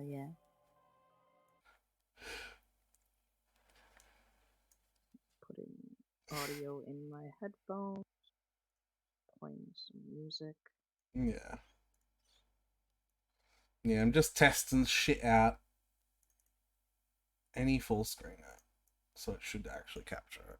yeah. Putting audio in my headphones, playing some music. Yeah. Yeah, I'm just testing shit out. Any full screen out. So it should actually capture it.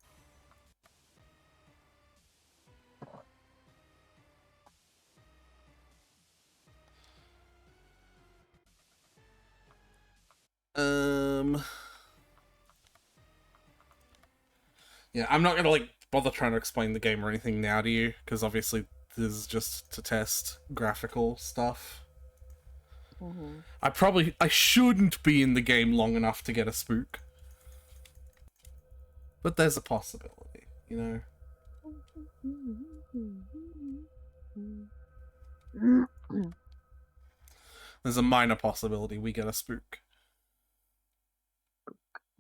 Yeah, I'm not gonna like bother trying to explain the game or anything now to you, because obviously this is just to test graphical stuff. Mm-hmm. I shouldn't be in the game long enough to get a spook. But there's a possibility, you know? There's a minor possibility we get a spook.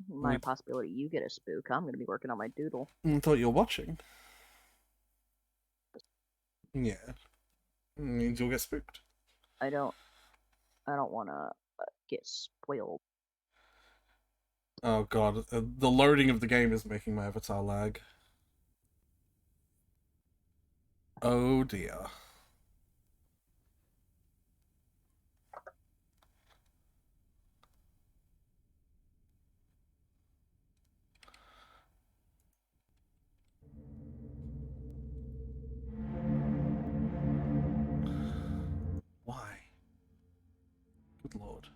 Minor possibility you get a spook. I'm gonna be working on my doodle. I thought you were watching. Yeah. It means you'll get spooked. I don't want to get spoiled. Oh god, the loading of the game is making my avatar lag. Oh dear. Why? Good lord.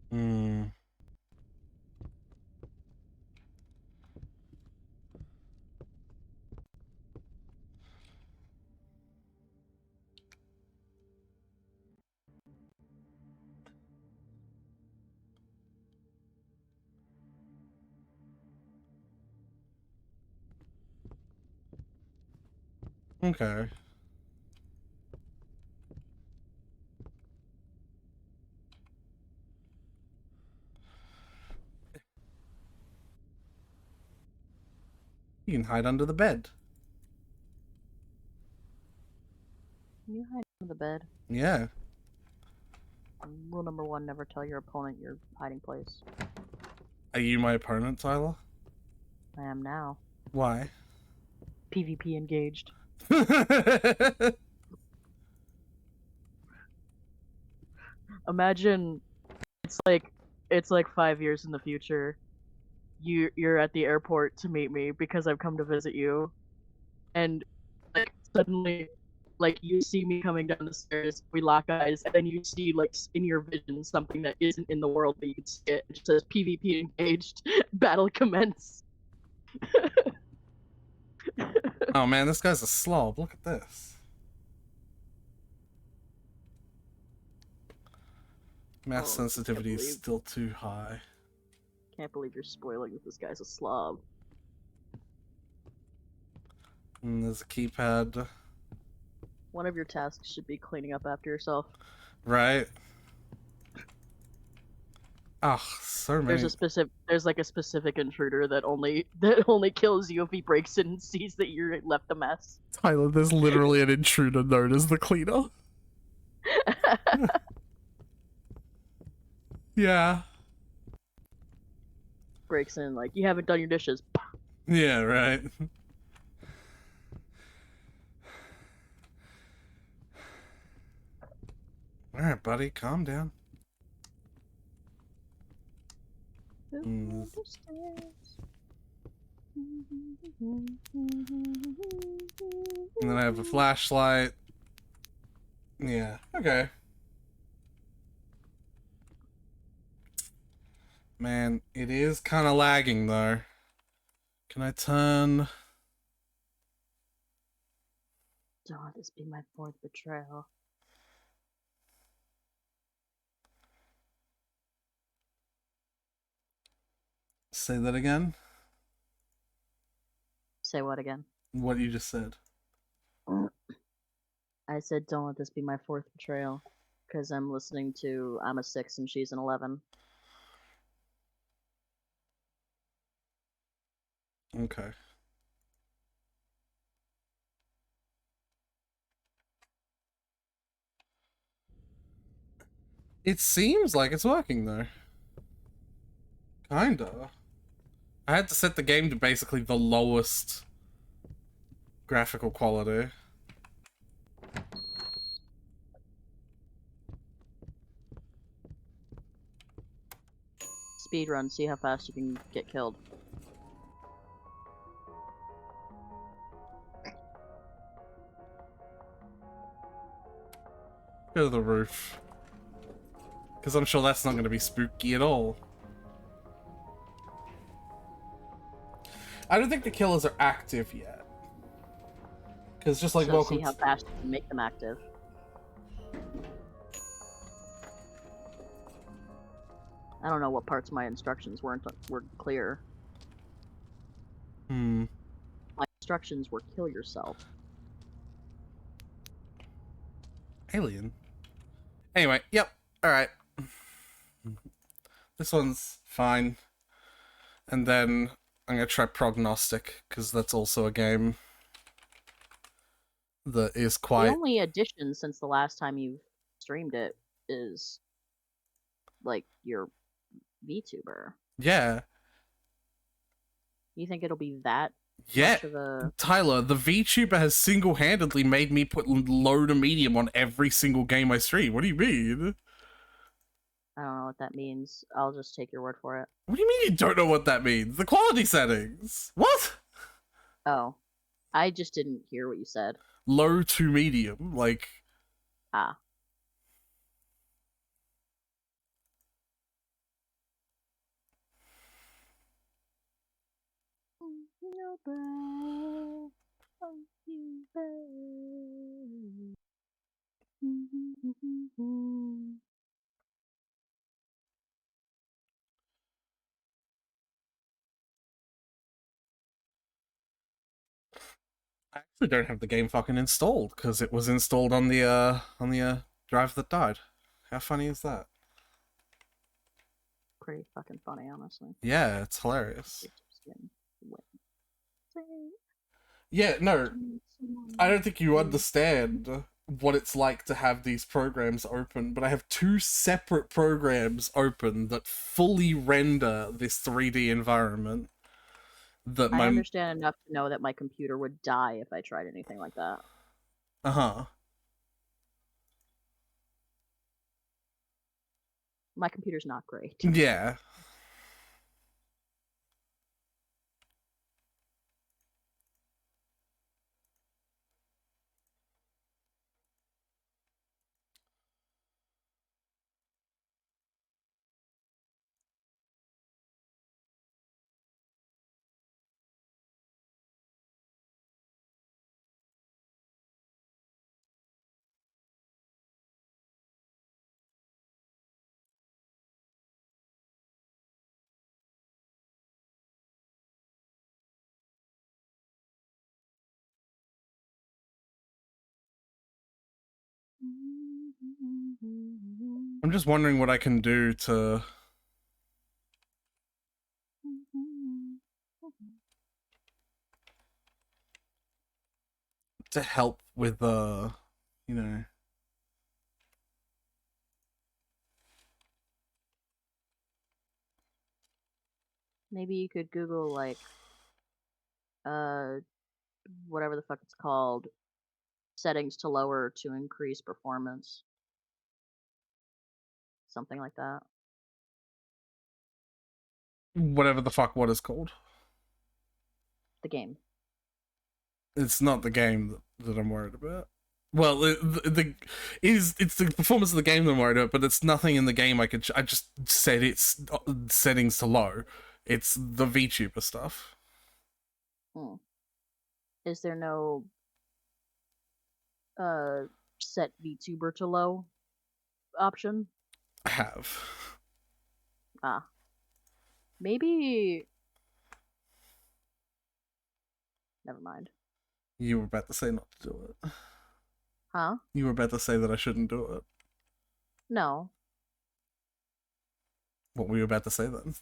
Hmm. Okay. You can hide under the bed. You hide under the bed. Yeah. Rule number 1: never tell your opponent your hiding place. Are you my opponent, Tyler? I am now. Why? PvP engaged. Imagine it's like 5 years in the future. You're at the airport to meet me because I've come to visit you, and like suddenly, like you see me coming down the stairs, we lock eyes, and then you see like in your vision something that isn't in the world, but you can see it. It just says PvP engaged, battle commence. Oh man, this guy's a slob. Look at this. Mass sensitivity is still too high. Can't believe you're spoiling that this guy's a slob. And there's a keypad. One of your tasks should be cleaning up after yourself. Right? Oh, so many. There's like a specific intruder that only kills you if he breaks in and sees that you left a mess. Tyler, there's literally an intruder known as the cleaner. Yeah. Breaks in like, you haven't done your dishes. Yeah, right. Alright, buddy, calm down. And then I have a flashlight. Yeah, okay. Man, it is kind of lagging though. Can I turn? Don't let this be my 4th betrayal. Say that again? Say what again? What you just said. I said, don't let this be my 4th betrayal. Because I'm listening to I'm a 6 and she's an 11. Okay. It seems like it's working though. Kinda. I had to set the game to basically the lowest graphical quality. Speed run, see how fast you can get killed. Go to the roof. Because I'm sure that's not going to be spooky at all. I don't think the killers are active yet. Because just like So welcome see how fast you can make them active. I don't know what parts of my instructions were clear. Hmm. My instructions were kill yourself. Alien. Anyway, yep. Alright. This one's fine. And then I'm going to try Prognostic, because that's also a game that is The quite... only addition since the last time you streamed it is like your VTuber. Yeah. You think it'll be that Yeah. much of a... Tyler, the VTuber has single-handedly made me put low to medium on every single game I stream. What do you mean? I don't know what that means. I'll just take your word for it. What do you mean you don't know what that means? The quality settings. What? Oh. I just didn't hear what you said. Low to medium, like... Ah. I actually don't have the game fucking installed, because it was installed on the drive that died. How funny is that? Pretty fucking funny, honestly. Yeah, it's hilarious. Yeah, no, I don't think you understand what it's like to have these programs open, but I have two separate programs open that fully render this 3D environment. That I understand enough to know that my computer would die if I tried anything like that. Uh-huh. My computer's not great. Yeah. I'm just wondering what I can do to help with you know. Maybe you could Google like whatever the fuck it's called, settings to lower to increase performance. Something like that. Whatever the fuck what is called. The game. It's not the game that I'm worried about. Well, it's the performance of the game that I'm worried about, but it's nothing in the game I just set its settings to low. It's the VTuber stuff. Is there no set VTuber to low option? I have. Ah. Maybe... Never mind. You were about to say not to do it. Huh? You were about to say that I shouldn't do it. No. What were you about to say then?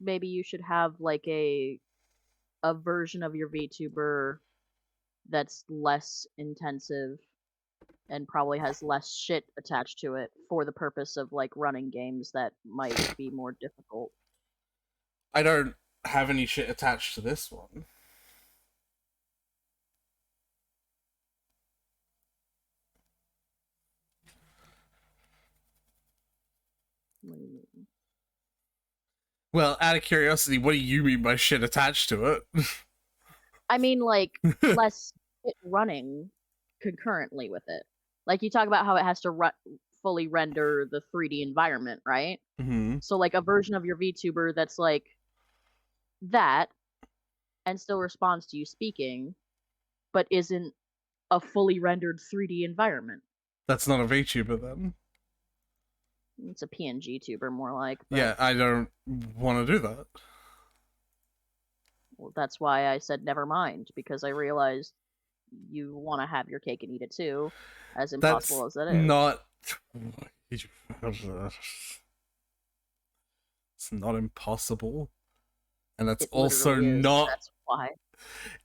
maybe you should have like a version of your VTuber that's less intensive and probably has less shit attached to it for the purpose of like running games that might be more difficult. I don't have any shit attached to this one. What do you mean? Well, out of curiosity, what do you mean by shit attached to it? I mean, like, less it running concurrently with it. Like, you talk about how it has to fully render the 3D environment, right? Mm-hmm. So, like, a version of your VTuber that's like that and still responds to you speaking, but isn't a fully rendered 3D environment. That's not a VTuber then. It's a PNG tuber, more like. But, yeah, I don't want to do that. well, that's why I said never mind, because I realized you want to have your cake and eat it too, as impossible as that is. Not. It's not impossible, and that's also not. That's why.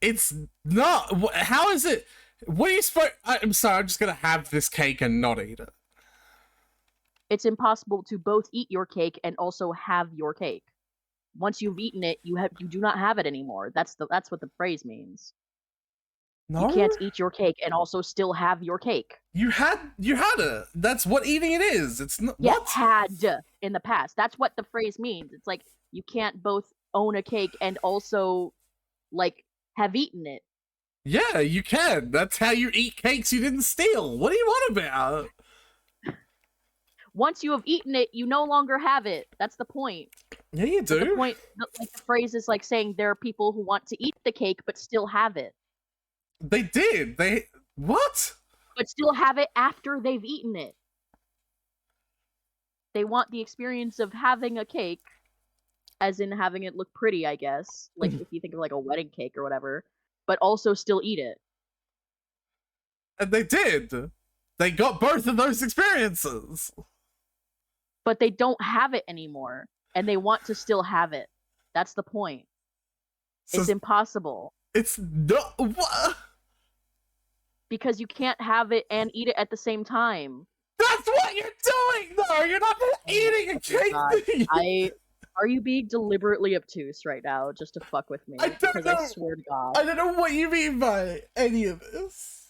It's not. How is it? What are you supposed? I'm sorry. I'm just gonna have this cake and not eat it. It's impossible to both eat your cake and also have your cake. Once you've eaten it, you do not have it anymore. That's what the phrase means. No? You can't eat your cake and also still have your cake. You had it. That's what eating it is. It's not. Yeah, what? Had in the past. That's what the phrase means. It's like you can't both own a cake and also like have eaten it. Yeah, you can. That's how you eat cakes you didn't steal. What do you want about? Once you have eaten it, you no longer have it. That's the point. Yeah, you do. But the point, like the phrase is like saying there are people who want to eat the cake but still have it. They did. What? But still have it after they've eaten it. They want the experience of having a cake, as in having it look pretty, I guess. Like if you think of like a wedding cake or whatever, but also still eat it. And they did. They got both of those experiences. But they don't have it anymore, and they want to still have it. That's the point. So it's impossible. It's not. What? Because you can't have it and eat it at the same time. That's what you're doing, though. You're not eating a cake. Are you being deliberately obtuse right now, just to fuck with me? I don't know. I swear to God. I don't know what you mean by any of this.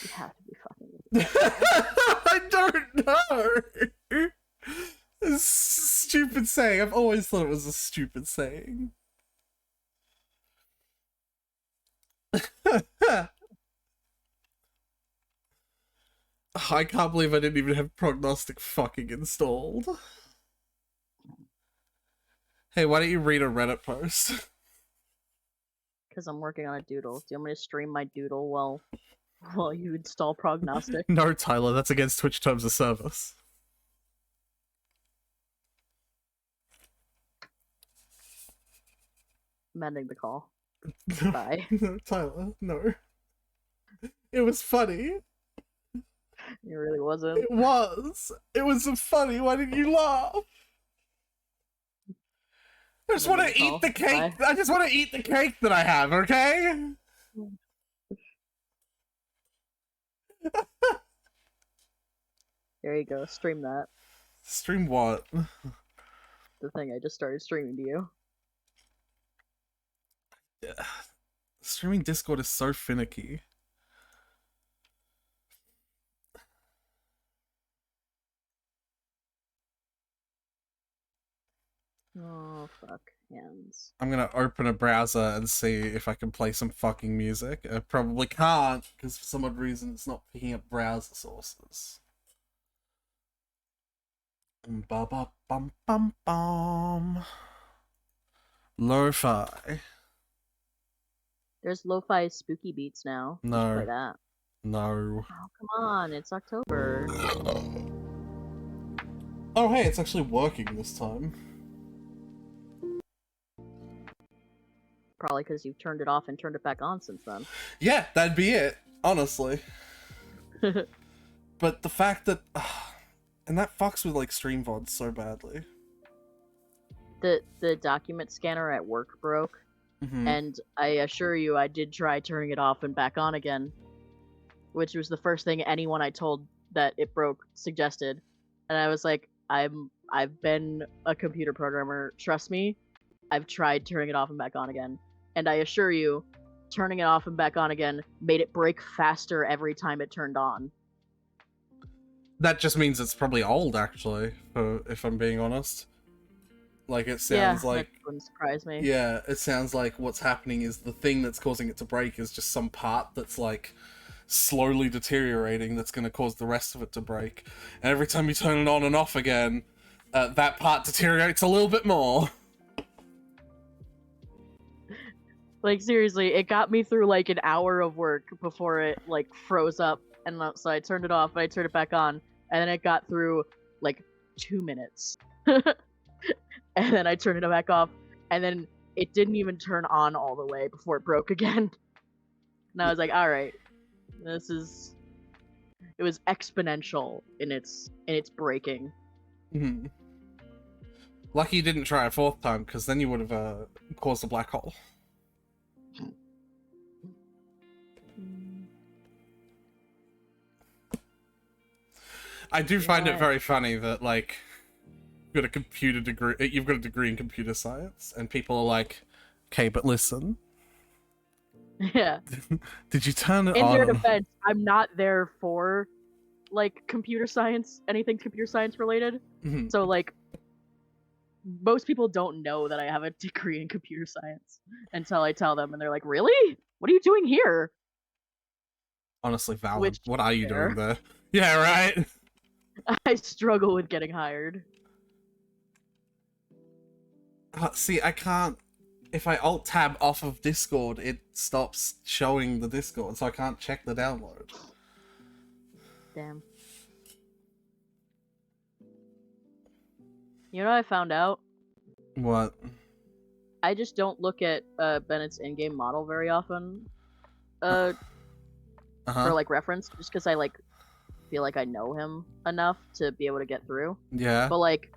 You have to be fucking with me. I don't know. It's a stupid saying. I've always thought it was a stupid saying. I can't believe I didn't even have prognostic fucking installed. Hey, why don't you read a Reddit post? Because I'm working on a doodle. Do you want me to stream my doodle while you install prognostic? No, Tyler, that's against Twitch terms of service. I'm ending the call. Bye. No, Tyler, no. It was funny. It really wasn't. It was. It was funny. Why didn't you laugh? I just want to eat the cake. Bye. I just want to eat the cake that I have, okay? There you go. Stream that. Stream what? The thing I just started streaming to you. Yeah. Streaming Discord is so finicky. Oh, fuck. Hands. I'm gonna open a browser and see if I can play some fucking music. I probably can't, because for some odd reason it's not picking up browser sources. Ba ba bum bum bum. Lo-fi. There's lo-fi spooky beats now. No. Play that. No. Oh, come on. It's October. Oh, hey, it's actually working this time. Probably because you've turned it off and turned it back on since then. Yeah, that'd be it, honestly. But the fact that... And that fucks with like stream VODs so badly. The document scanner at work broke, and I assure you, I did try turning it off and back on again, which was the first thing anyone I told that it broke suggested, and I was like, I've been a computer programmer. Trust me, I've tried turning it off and back on again, and I assure you, turning it off and back on again made it break faster every time it turned on. That just means it's probably old, actually, if I'm being honest. Like, it sounds like... that wouldn't surprise me. Yeah, it sounds like what's happening is the thing that's causing it to break is just some part that's, like, slowly deteriorating that's going to cause the rest of it to break. And every time you turn it on and off again, that part deteriorates a little bit more. Like, seriously, it got me through, like, an hour of work before it, like, froze up. And so I turned it off, and I turned it back on. And then it got through, like, 2 minutes. And then I turned it back off. And then it didn't even turn on all the way before it broke again. And I was like, alright. This is... It was exponential in its breaking. Mm-hmm. Lucky you didn't try a 4th time, because then you would have caused a black hole. I do find it very funny that, like, you've got a degree in computer science, and people are like, okay, but listen. Yeah. Did you turn it in on? In their defense, I'm not there for, like, computer science, anything computer science related. Mm-hmm. So, like, most people don't know that I have a degree in computer science until I tell them, and they're like, really? What are you doing here? Honestly, valid. What are you doing there? Yeah, right? I struggle with getting hired. See, I can't... If I alt-tab off of Discord, it stops showing the Discord, so I can't check the download. Damn. You know what I found out? What? I just don't look at Bennett's in-game model very often. For, like, reference, just because I, like, feel like I know him enough to be able to get through. Yeah. But, like,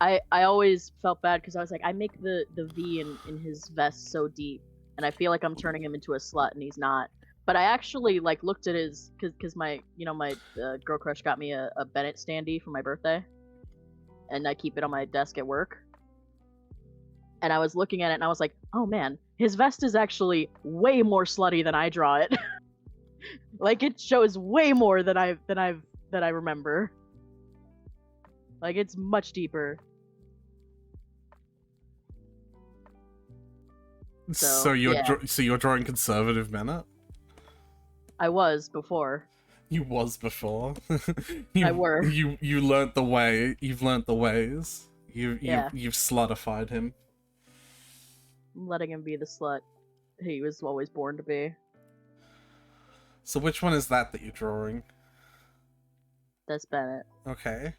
I always felt bad because I was like, I make the V in his vest so deep, and I feel like I'm turning him into a slut, and he's not. But I actually, like, looked at his... Because my girl crush got me a Bennett standee for my birthday. And I keep it on my desk at work. And I was looking at it, and I was like, oh, man, his vest is actually way more slutty than I draw it. Like, it shows way more than I remember. Like, it's much deeper. So you're drawing conservative Bennett? I was before. You was before. I were. You learnt the way. You've learnt the ways. You've slutified him. I'm letting him be the slut he was always born to be. So which one is that you're drawing? That's Bennett. Okay.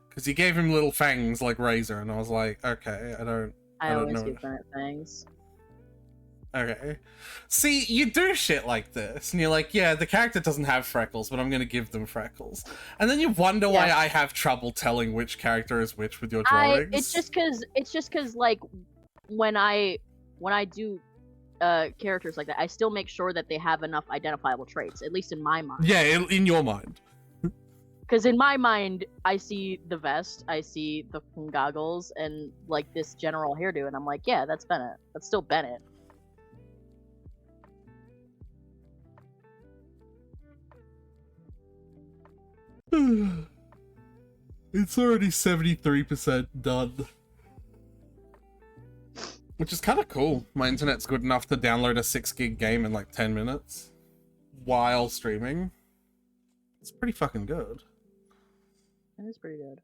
Because you gave him little fangs like Razor, and I was like, okay, I don't always know. give Bennett fangs. Okay. See, you do shit like this, and you're like, yeah, the character doesn't have freckles, but I'm gonna give them freckles. And then you wonder why I have trouble telling which character is which with your drawings. It's just cause, like, when I do characters like that, I still make sure that they have enough identifiable traits, at least in my mind. Yeah, in your mind. Because in my mind, I see the vest, I see the goggles, and, like, this general hairdo, and I'm like, yeah, that's Bennett. That's still Bennett. It's already 73% done. Which is kind of cool. My internet's good enough to download a 6 gig game in like 10 minutes while streaming. It's pretty fucking good. That is pretty good.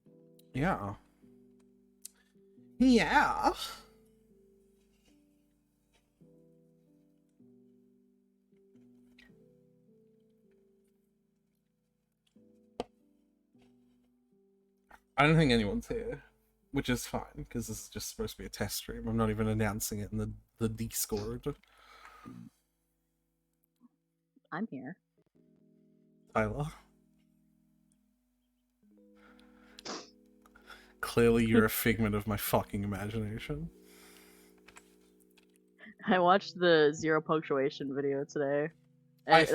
Yeah. Yeah. I don't think anyone's here, which is fine, because this is just supposed to be a test stream. I'm not even announcing it in the Discord. I'm here. Tyler. clearly you're a figment of my fucking imagination. I watched the Zero Punctuation video today, and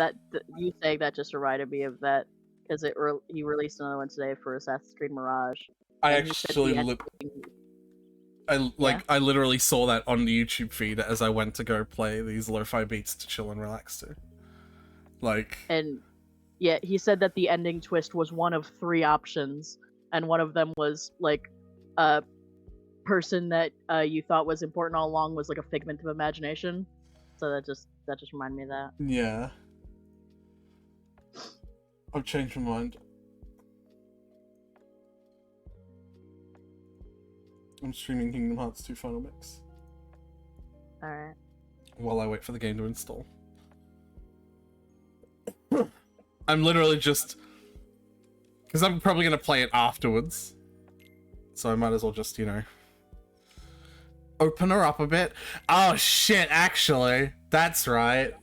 you saying that just reminded me of that because he released another one today for Assassin's Creed Mirage. I And he said the actually ending... I literally saw that on the YouTube feed as I went to go play these lo-fi beats to chill and relax to. Like, and yeah, he said that the ending twist was one of 3 options, and one of them was like a person that you thought was important all along was like a figment of imagination. So that just reminded me of that. yeah. I've changed my mind. I'm streaming Kingdom Hearts 2 Final Mix. Alright. While I wait for the game to install. I'm literally just... Because I'm probably going to play it afterwards. So I might as well just, you know... open her up a bit. Oh shit, actually. That's right.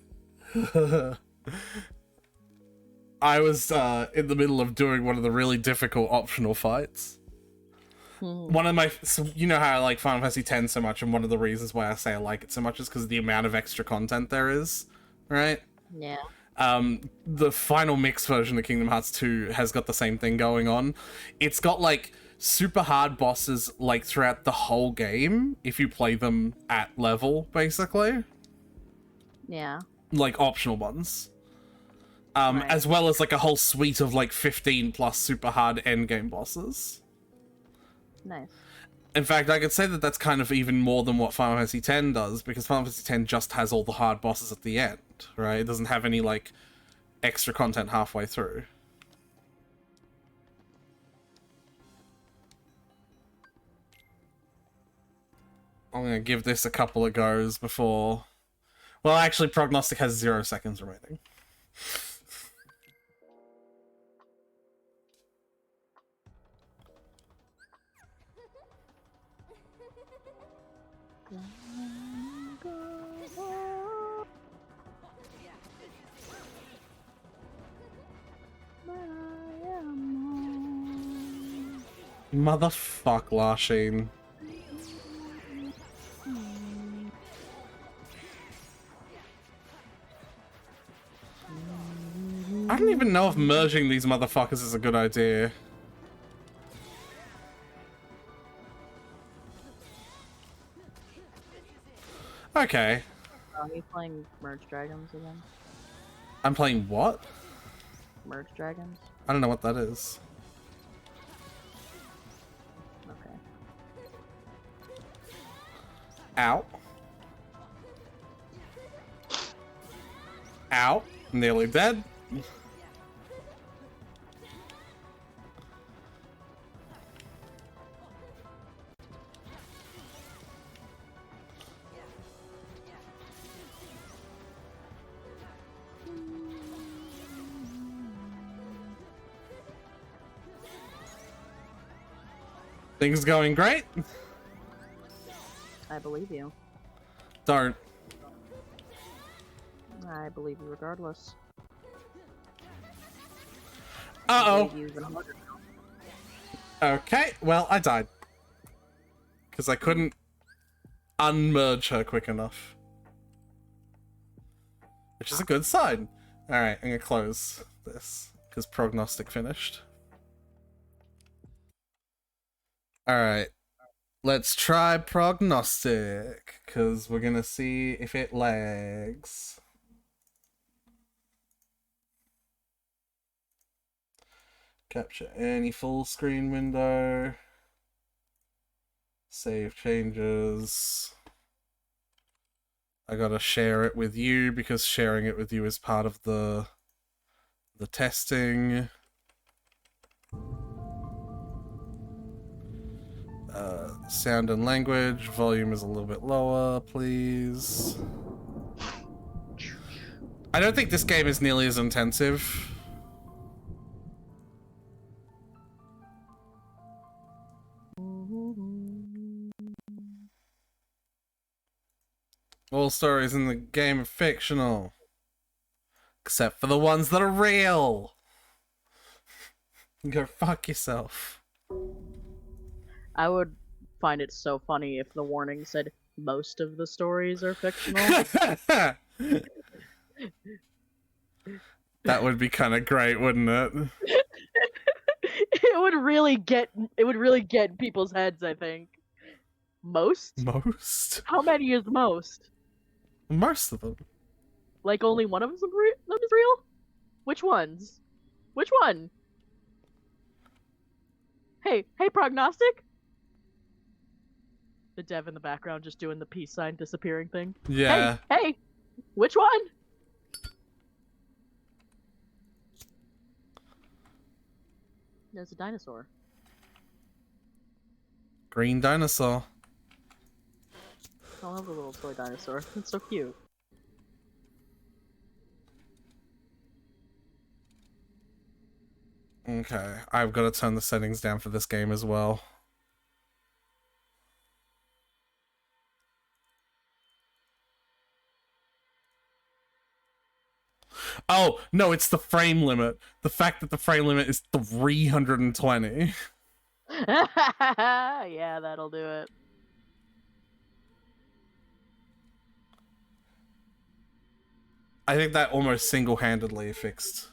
I was in the middle of doing one of the really difficult optional fights. One of my... So you know how I like Final Fantasy X so much, and one of the reasons why I say I like it so much is because of the amount of extra content there is, right? Yeah. The final mix version of Kingdom Hearts 2 has got the same thing going on. It's got, like, super hard bosses, like, throughout the whole game, if you play them at level, basically. Yeah. Like, optional ones. Right. As well as, like, a whole suite of, like, 15 plus super hard endgame bosses. Nice. In fact, I could say that that's kind of even more than what Final Fantasy X does, because Final Fantasy X just has all the hard bosses at the end, right? It doesn't have any, like, extra content halfway through. I'm gonna give this a couple of goes before... Well, actually, Prognostic has 0 seconds remaining. Motherfuck, Lasheen. I don't even know if merging these motherfuckers is a good idea. Okay. Are you playing Merge Dragons again? I'm playing what? Merge Dragons? I don't know what that is. Okay. Ow. Ow. Nearly dead. Things going great? I believe you. Don't. I believe you regardless. Uh-oh. Okay, well, I died. Because I couldn't unmerge her quick enough. Which is a good sign. Alright, I'm gonna close this. Because Prognostic finished. Alright. Let's try Prognostic. Because we're gonna see if it lags. Capture any full screen window. Save changes. I gotta share it with you because sharing it with you is part of the testing. Sound and language. Volume is a little bit lower, please. I don't think this game is nearly as intensive. All stories in the game are fictional. Except for the ones that are real. Go fuck yourself. I would find it so funny if the warning said most of the stories are fictional. That would be kind of great, wouldn't it? It would really get in people's heads, I think. Most? Most? How many is most? Most of them. Like only one of them is real? Which ones? Which one? Hey, prognostic? The dev in the background just doing the peace sign disappearing thing. Yeah. Hey, which one? There's a dinosaur. Green dinosaur. I love the little toy dinosaur. It's so cute. Okay, I've got to turn the settings down for this game as well. Oh, no, it's the frame limit. The fact that the frame limit is 320. Yeah, that'll do it. I think that almost single-handedly fixed.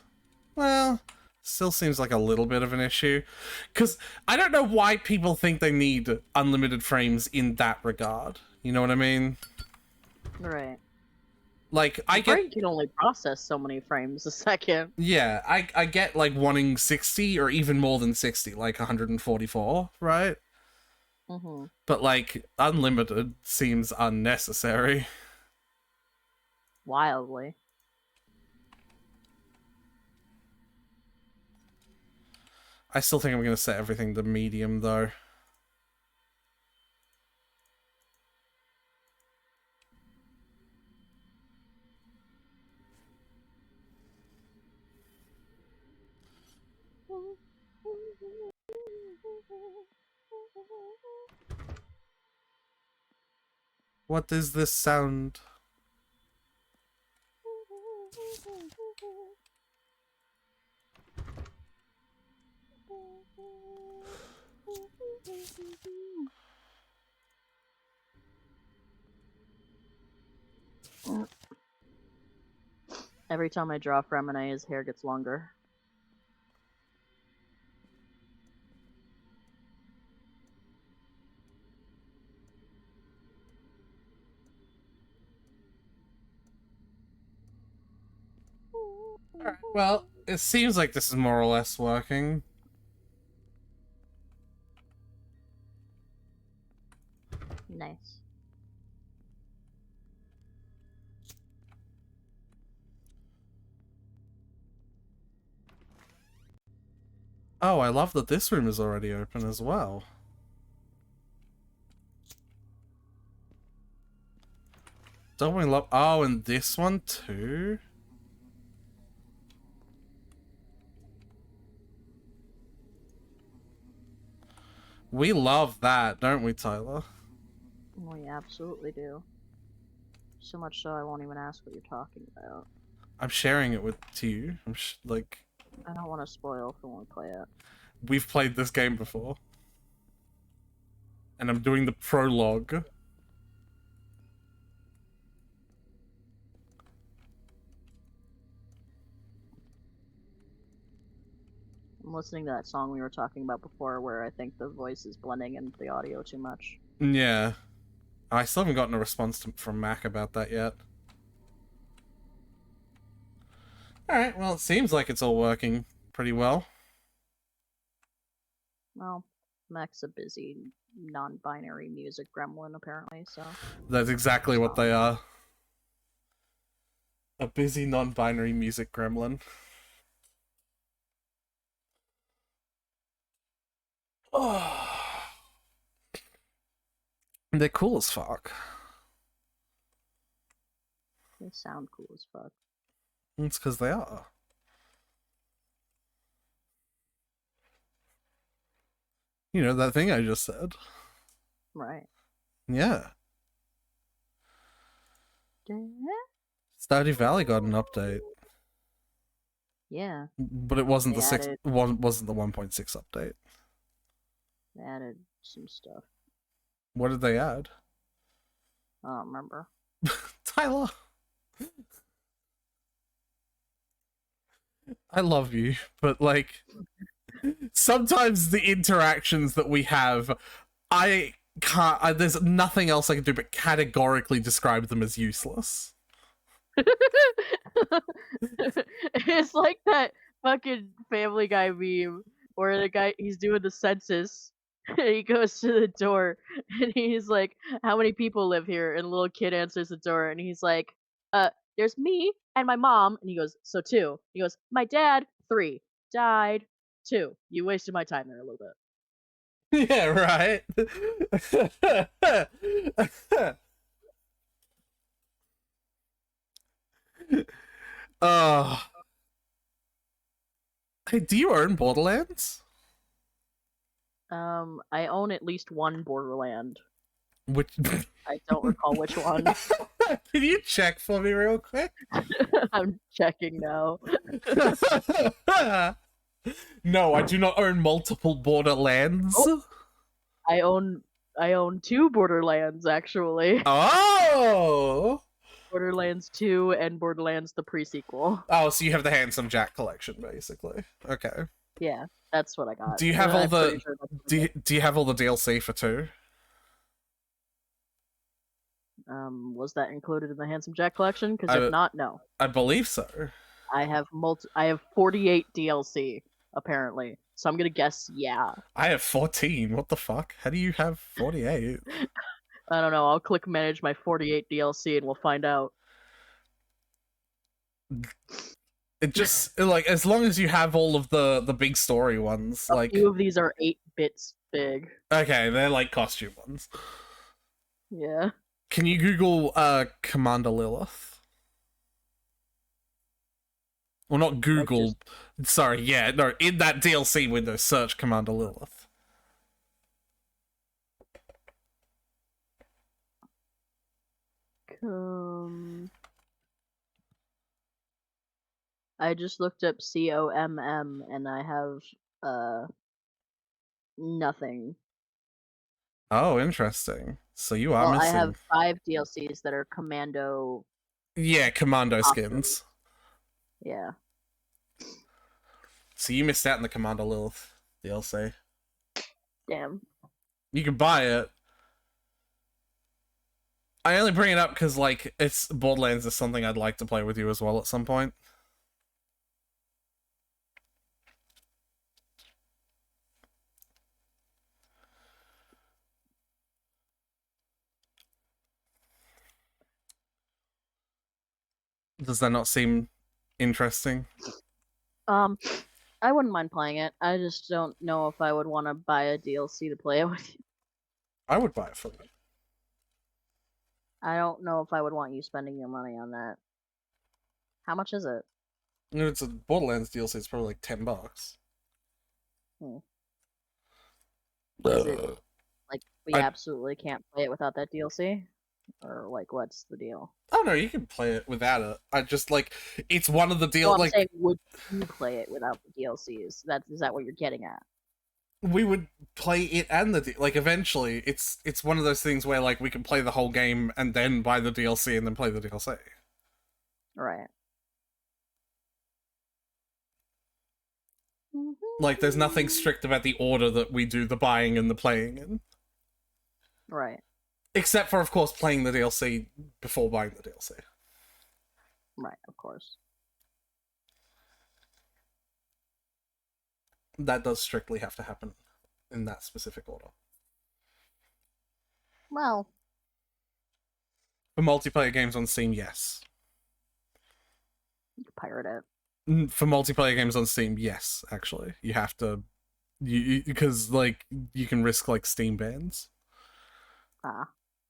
Well, still seems like a little bit of an issue. Because I don't know why people think they need unlimited frames in that regard. You know what I mean? Right. Like, I brain can only process so many frames a second. Yeah, I get, like, wanting 60 or even more than 60, like 144, right? Mm-hmm. But, like, unlimited seems unnecessary. Wildly. I still think I'm going to set everything to medium, though. What is this sound? Every time I draw Fremine, his hair gets longer. Alright, well, it seems like this is more or less working. Nice. Oh, I love that this room is already open as well. Don't we love... Oh, and this one too? We love that, don't we, Tyler? We absolutely do. So much so I won't even ask what you're talking about. I'm sharing it to you. Like... I don't want to spoil for when we play it. We've played this game before. And I'm doing the prologue. I'm listening to that song we were talking about before where I think the voice is blending into the audio too much. Yeah. I still haven't gotten a response from Mac about that yet. Alright, well, it seems like it's all working pretty well. Well, Mac's a busy, non-binary music gremlin, apparently, so... That's exactly what they are. A busy, non-binary music gremlin. Oh. They're cool as fuck. They sound cool as fuck. It's because they are. You know, that thing I just said. Right. Yeah. Stardew Valley got an update. Yeah. But it wasn't They the added... 1.6 update. They added some stuff. What did they add? I don't remember. Tyler, I love you, but like sometimes the interactions that we have, I can't. There's nothing else I can do but categorically describe them as useless. It's like that fucking Family Guy meme where the guy he's doing the census and he goes to the door and he's like, "How many people live here?" And the little kid answers the door and he's like, there's me and my mom." And he goes, "So two." He goes, "My dad, three. Died, two. You wasted my time there a little bit." Yeah, right. uh, hey, do you own Borderlands? I own at least one Borderland. Which I don't recall which one. Can you check for me real quick? I'm checking now. No, I do not own multiple Borderlands. Oh. I own two Borderlands actually. Oh! Borderlands 2 and Borderlands the prequel. Oh, so you have the Handsome Jack collection, basically. Okay. Yeah, that's what I got. Do you have all I'm the pretty sure that's do you have all the DLC for 2? was that included in the Handsome Jack collection? Because if not, no. I believe so. I have 48 DLC apparently. So I'm gonna guess yeah. I have 14. What the fuck? How do you have 48? I don't know. I'll click manage my 48 DLC and we'll find out. It just like as long as you have all of the big story ones, A few of these are 8 bits big. Okay, they're like costume ones. Yeah. Can you Google Commander Lilith? Well, not Google. Sorry, yeah, no. In that DLC window, search Commander Lilith. I just looked up COMM and I have nothing. Oh, interesting. So you are missing. I have 5 DLCs that are Commando. Yeah, Commando skins. Yeah. So you missed out on the Commander Lilith DLC. Damn. You can buy it. I only bring it up because, like, it's Borderlands is something I'd like to play with you as well at some point. Does that not seem interesting? I wouldn't mind playing it. I just don't know if I would want to buy a DLC to play it with you. I would buy it for you. I don't know if I would want you spending your money on that. How much is it? It's a Borderlands DLC. It's probably like $10. Is it like we absolutely can't play it without that DLC? Or like what's the deal? Oh no, you can play it without it. I just like it's one of the deals. Well, I'm like, saying, would you play it without the DLCs? Is that what you're getting at? We would play it and like eventually. It's one of those things where like we can play the whole game and then buy the DLC and then play the DLC. Right. Like, there's nothing strict about the order that we do the buying and the playing in. Right. Except for, of course, playing the DLC before buying the DLC. Right, of course. That does strictly have to happen in that specific order. Well. For multiplayer games on Steam, yes. You can pirate it. For multiplayer games on Steam, yes, actually. You have to... because, like, you can risk, like, Steam bans.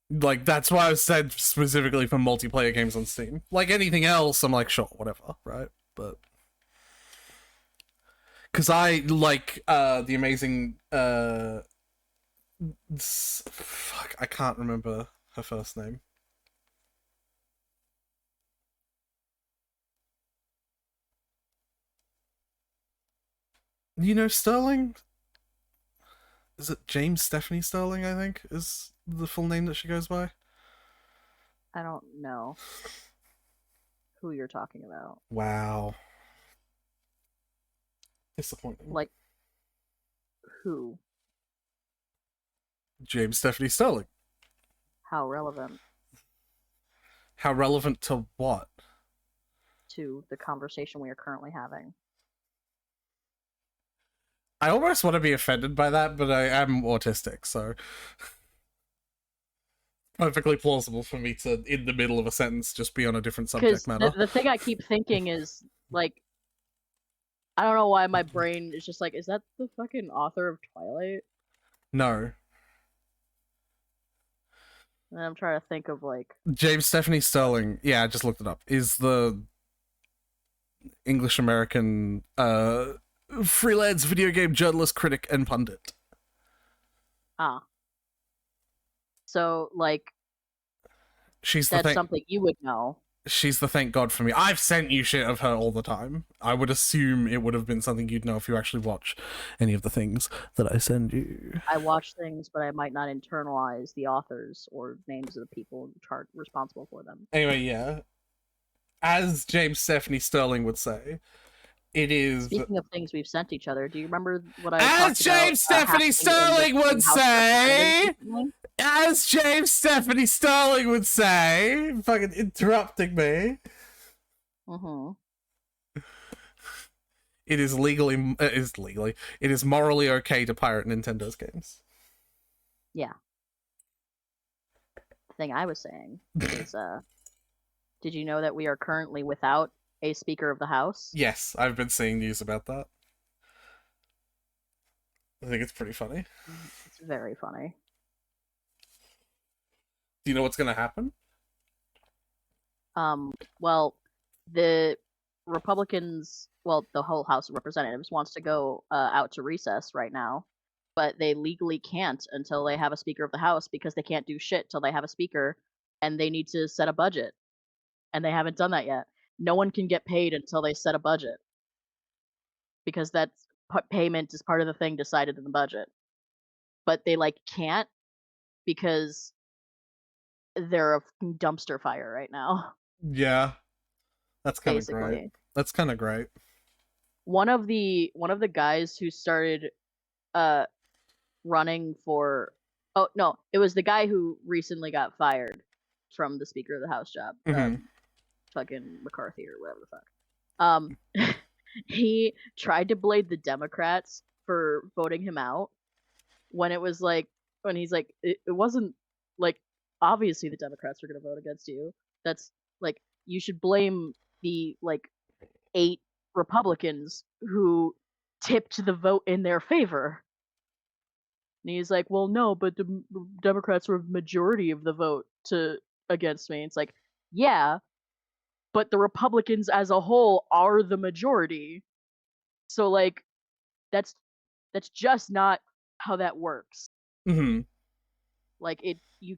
Like, that's why I said specifically for multiplayer games on Steam. Like, anything else, I'm like, sure, whatever, right? But... because I like the amazing... fuck, I can't remember her first name. You know Sterling? is it James Stephanie Sterling, I think, is the full name that she goes by? I don't know who you're talking about. Wow. Disappointing. Like, who? James Stephanie Sterling. How relevant How relevant to what? to the conversation we are currently having? I almost want to be offended by that, but I am autistic, so perfectly plausible for me to, in the middle of a sentence, just be on a different subject matter. The thing I keep thinking is, like, I don't know why my brain is just like, is that the fucking author of Twilight? No. And I'm trying to think of, like... James Stephanie Sterling, yeah, I just looked it up, is the English-American freelance video game journalist, critic, and pundit. Ah. So, like, She's that's something you would know. She's the thank God for me. I've sent you shit of her all the time. I would assume it would have been something you'd know if you actually watch any of the things that I send you. I watch things, but I might not internalize the authors or names of the people responsible for them. Anyway, yeah. As James Stephanie Sterling would say, it is... Speaking of things we've sent each other, do you remember what I As James Stephanie Sterling would say... As James Stephanie Sterling would say... Fucking interrupting me. It is it is morally okay to pirate Nintendo's games. Yeah. The thing I was saying is, did you know that we are currently without a Speaker of the House? Yes, I've been seeing news about that. I think it's pretty funny. It's very funny. Do you know what's going to happen? Well, the Republicans, the whole House of Representatives wants to go out to recess right now, but they legally can't until they have a Speaker of the House because they can't do shit till they have a Speaker, and they need to set a budget. And they haven't done that yet. No one can get paid until they set a budget. Because that's payment is part of the thing decided in the budget. But they can't because they're a dumpster fire right now. Yeah. That's kind of great. That's kind of great. One of the guys who started running for it was the guy who recently got fired from the Speaker of the House job. Fucking McCarthy or whatever the fuck. He tried to blame the Democrats for voting him out when it was when he's it wasn't obviously the Democrats were going to vote against you. That's you should blame the 8 Republicans who tipped the vote in their favor. And he's like, well, no, but the Democrats were majority of the vote against me. It's yeah, but the Republicans as a whole are the majority. So that's just not how that works. You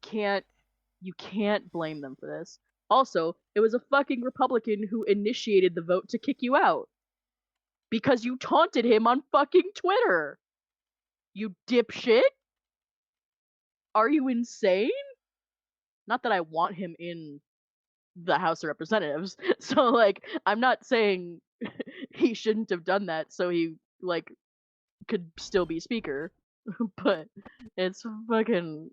can't blame them for this. Also, it was a fucking Republican who initiated the vote to kick you out because you taunted him on fucking Twitter. You dipshit. Are you insane? Not that I want him in the House of Representatives. So I'm not saying he shouldn't have done that so he could still be speaker. But it's a fucking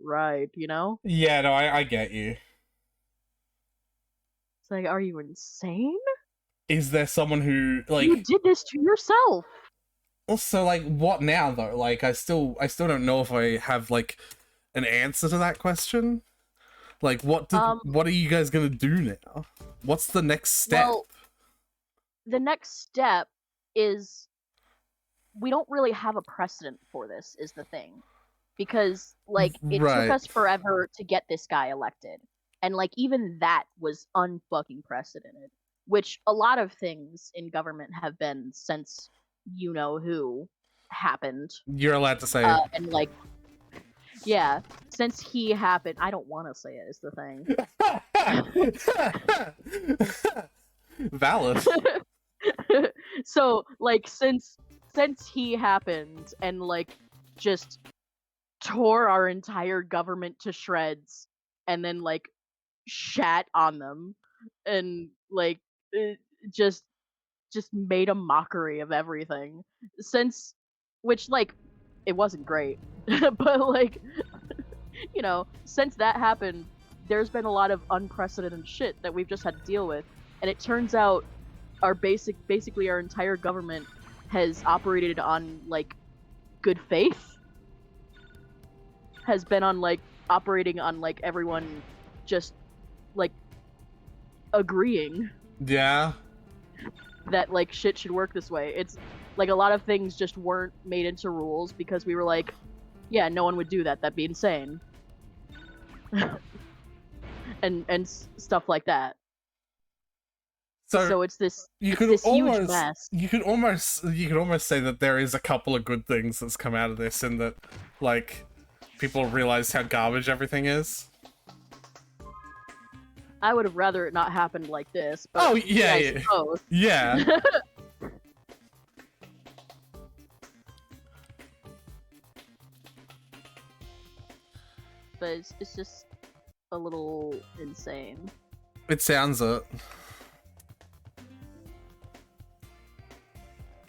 ride, you know? Yeah, no, I get you. It's are you insane? Is there someone who you did this to yourself? Also, what now though? I still don't know if I have an answer to that question. What are you guys gonna do now? What's the next step? Well, the next step is we don't really have a precedent for this, is the thing. Because it took us forever to get this guy elected. And even that was unfucking precedented. Which a lot of things in government have been since you know who happened. You're allowed to say it. And yeah, since he happened, I don't want to say it is the thing. Valid. So since since he happened and like just tore our entire government to shreds and then like shat on them and like just made a mockery of everything since, which like it wasn't great but like you know, since that happened there's been a lot of unprecedented shit that we've just had to deal with, and it turns out our basically our entire government has operated on like good faith, has been on like operating on like everyone just like agreeing Yeah. that like shit should work this way. It's like a lot of things just weren't made into rules because we were like, yeah, no one would do that. That'd be insane. and stuff like that. So it's this huge mess. You could almost say that there is a couple of good things that's come out of this, in that like people realize how garbage everything is. I would have rather it not happened like this, but oh yeah, yeah. But it's just a little insane. It sounds it.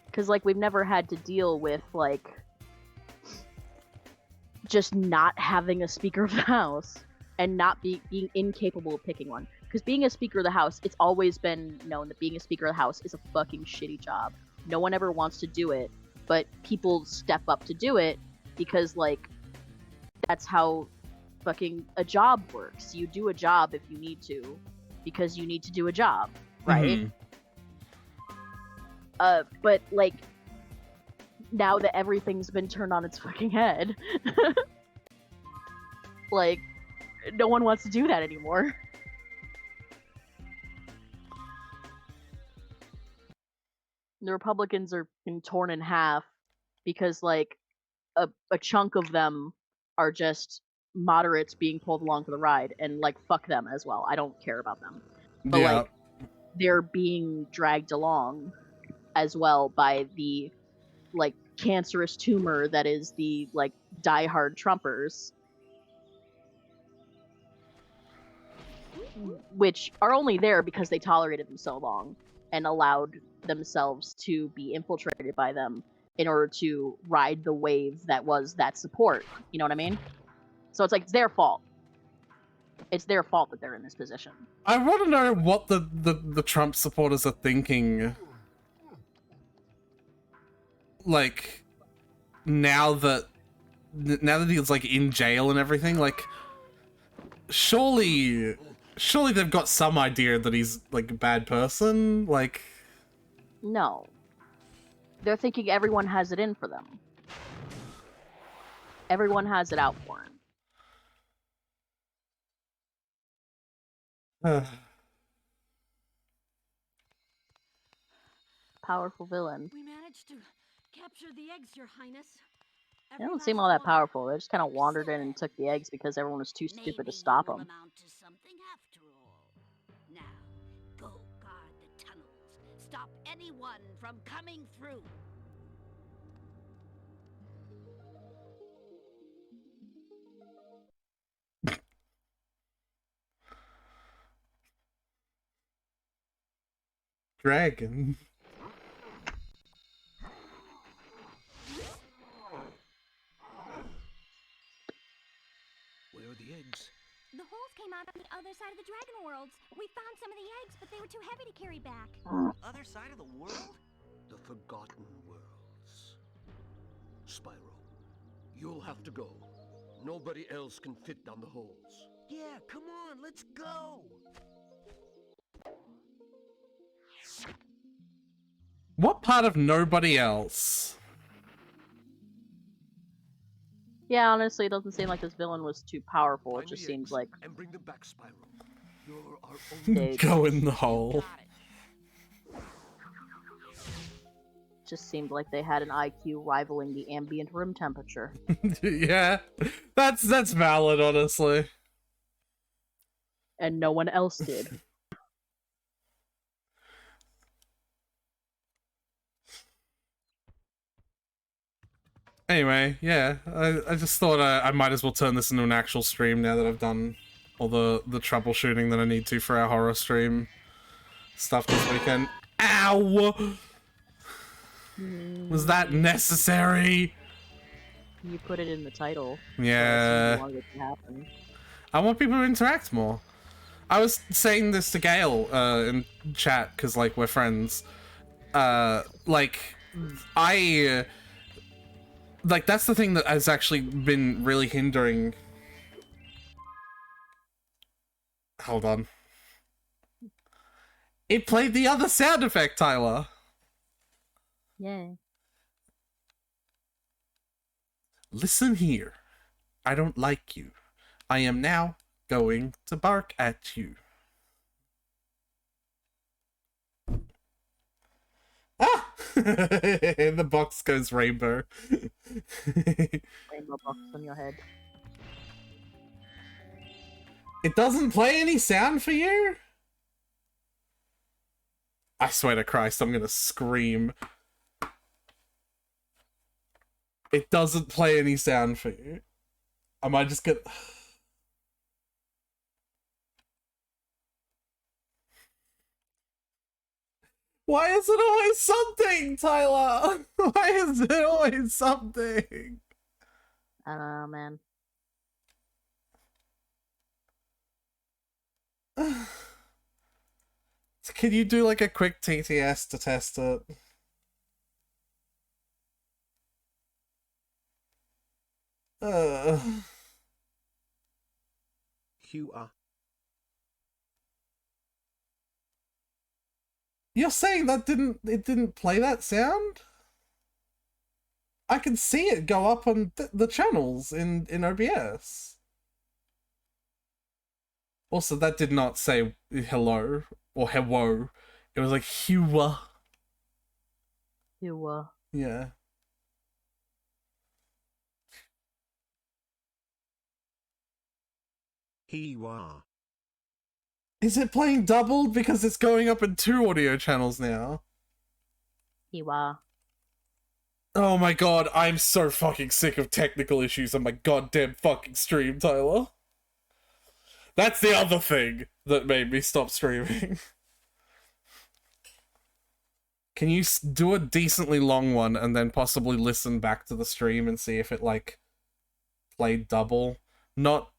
Because like we've never had to deal with like just not having a Speaker of the House and not being incapable of picking one. Because being a Speaker of the House, it's always been known that being a Speaker of the House is a fucking shitty job. No one ever wants to do it, but people step up to do it because like that's how fucking a job works. You do a job if you need to because you need to do a job, right? Mm-hmm. But like now that everything's been turned on its fucking head, like no one wants to do that anymore. The Republicans are being torn in half because like a chunk of them are just moderates being pulled along for the ride, and like fuck them as well. I don't care about them. But yeah. like they're being dragged along as well by the like cancerous tumor that is the like diehard Trumpers, which are only there because they tolerated them so long and allowed themselves to be infiltrated by them in order to ride the wave that was that support. You know what I mean? So it's like it's their fault. It's their fault that they're in this position. I want to know what the Trump supporters are thinking. Like, now that he's like in jail and everything, like, surely they've got some idea that he's like a bad person. Like, no, they're thinking everyone has it in for them. Everyone has it out for him. Powerful villain. We managed to capture the eggs, Your Highness. They don't seem all that powerful. They just kind of wandered in and took the eggs because everyone was too stupid to stop them. Amount to something after all. Now, go guard the tunnels. Stop anyone from coming through. Dragon. Where are the eggs? The holes came out on the other side of the dragon worlds. We found some of the eggs, but they were too heavy to carry back. Other side of the world? The Forgotten Worlds. Spyro, you'll have to go. Nobody else can fit down the holes. Yeah, come on, let's go! What part of nobody else? Yeah, honestly, it doesn't seem like this villain was too powerful. It just seems like and bring them back, Spyro. You're our they go in the hole. just seemed like they had an IQ rivaling the ambient room temperature. Yeah, that's valid, honestly. And no one else did. Anyway, yeah, I just thought I might as well turn this into an actual stream now that I've done all the troubleshooting that I need to for our horror stream stuff this weekend. Ow! Was that necessary? You put it in the title. Yeah. So I assumed you wanted it to happen. I want people to interact more. I was saying this to Gail in chat because like we're friends. Like that's the thing that has actually been really hindering. Hold on. It played the other sound effect, Tyler. Yay. Listen here. I don't like you. I am now going to bark at you. Ah! The box goes rainbow. Rainbow box on your head. It doesn't play any sound for you? I swear to Christ, I'm gonna scream. It doesn't play any sound for you. Am I just gonna... Why is it always something, Tyler? Why is it always something? I don't know, man. Can you do like a quick TTS to test it? You're saying that it didn't play that sound? I can see it go up on the channels in OBS. Also, that did not say hello or hello. It was like Hua. Hua. Yeah. Hua. Is it playing doubled? Because it's going up in 2 audio channels now. Hua. Oh my god, I'm so fucking sick of technical issues on my goddamn fucking stream, Tyler. That's the other thing that made me stop streaming. Can you do a decently long one and then possibly listen back to the stream and see if it, like, played double? Not,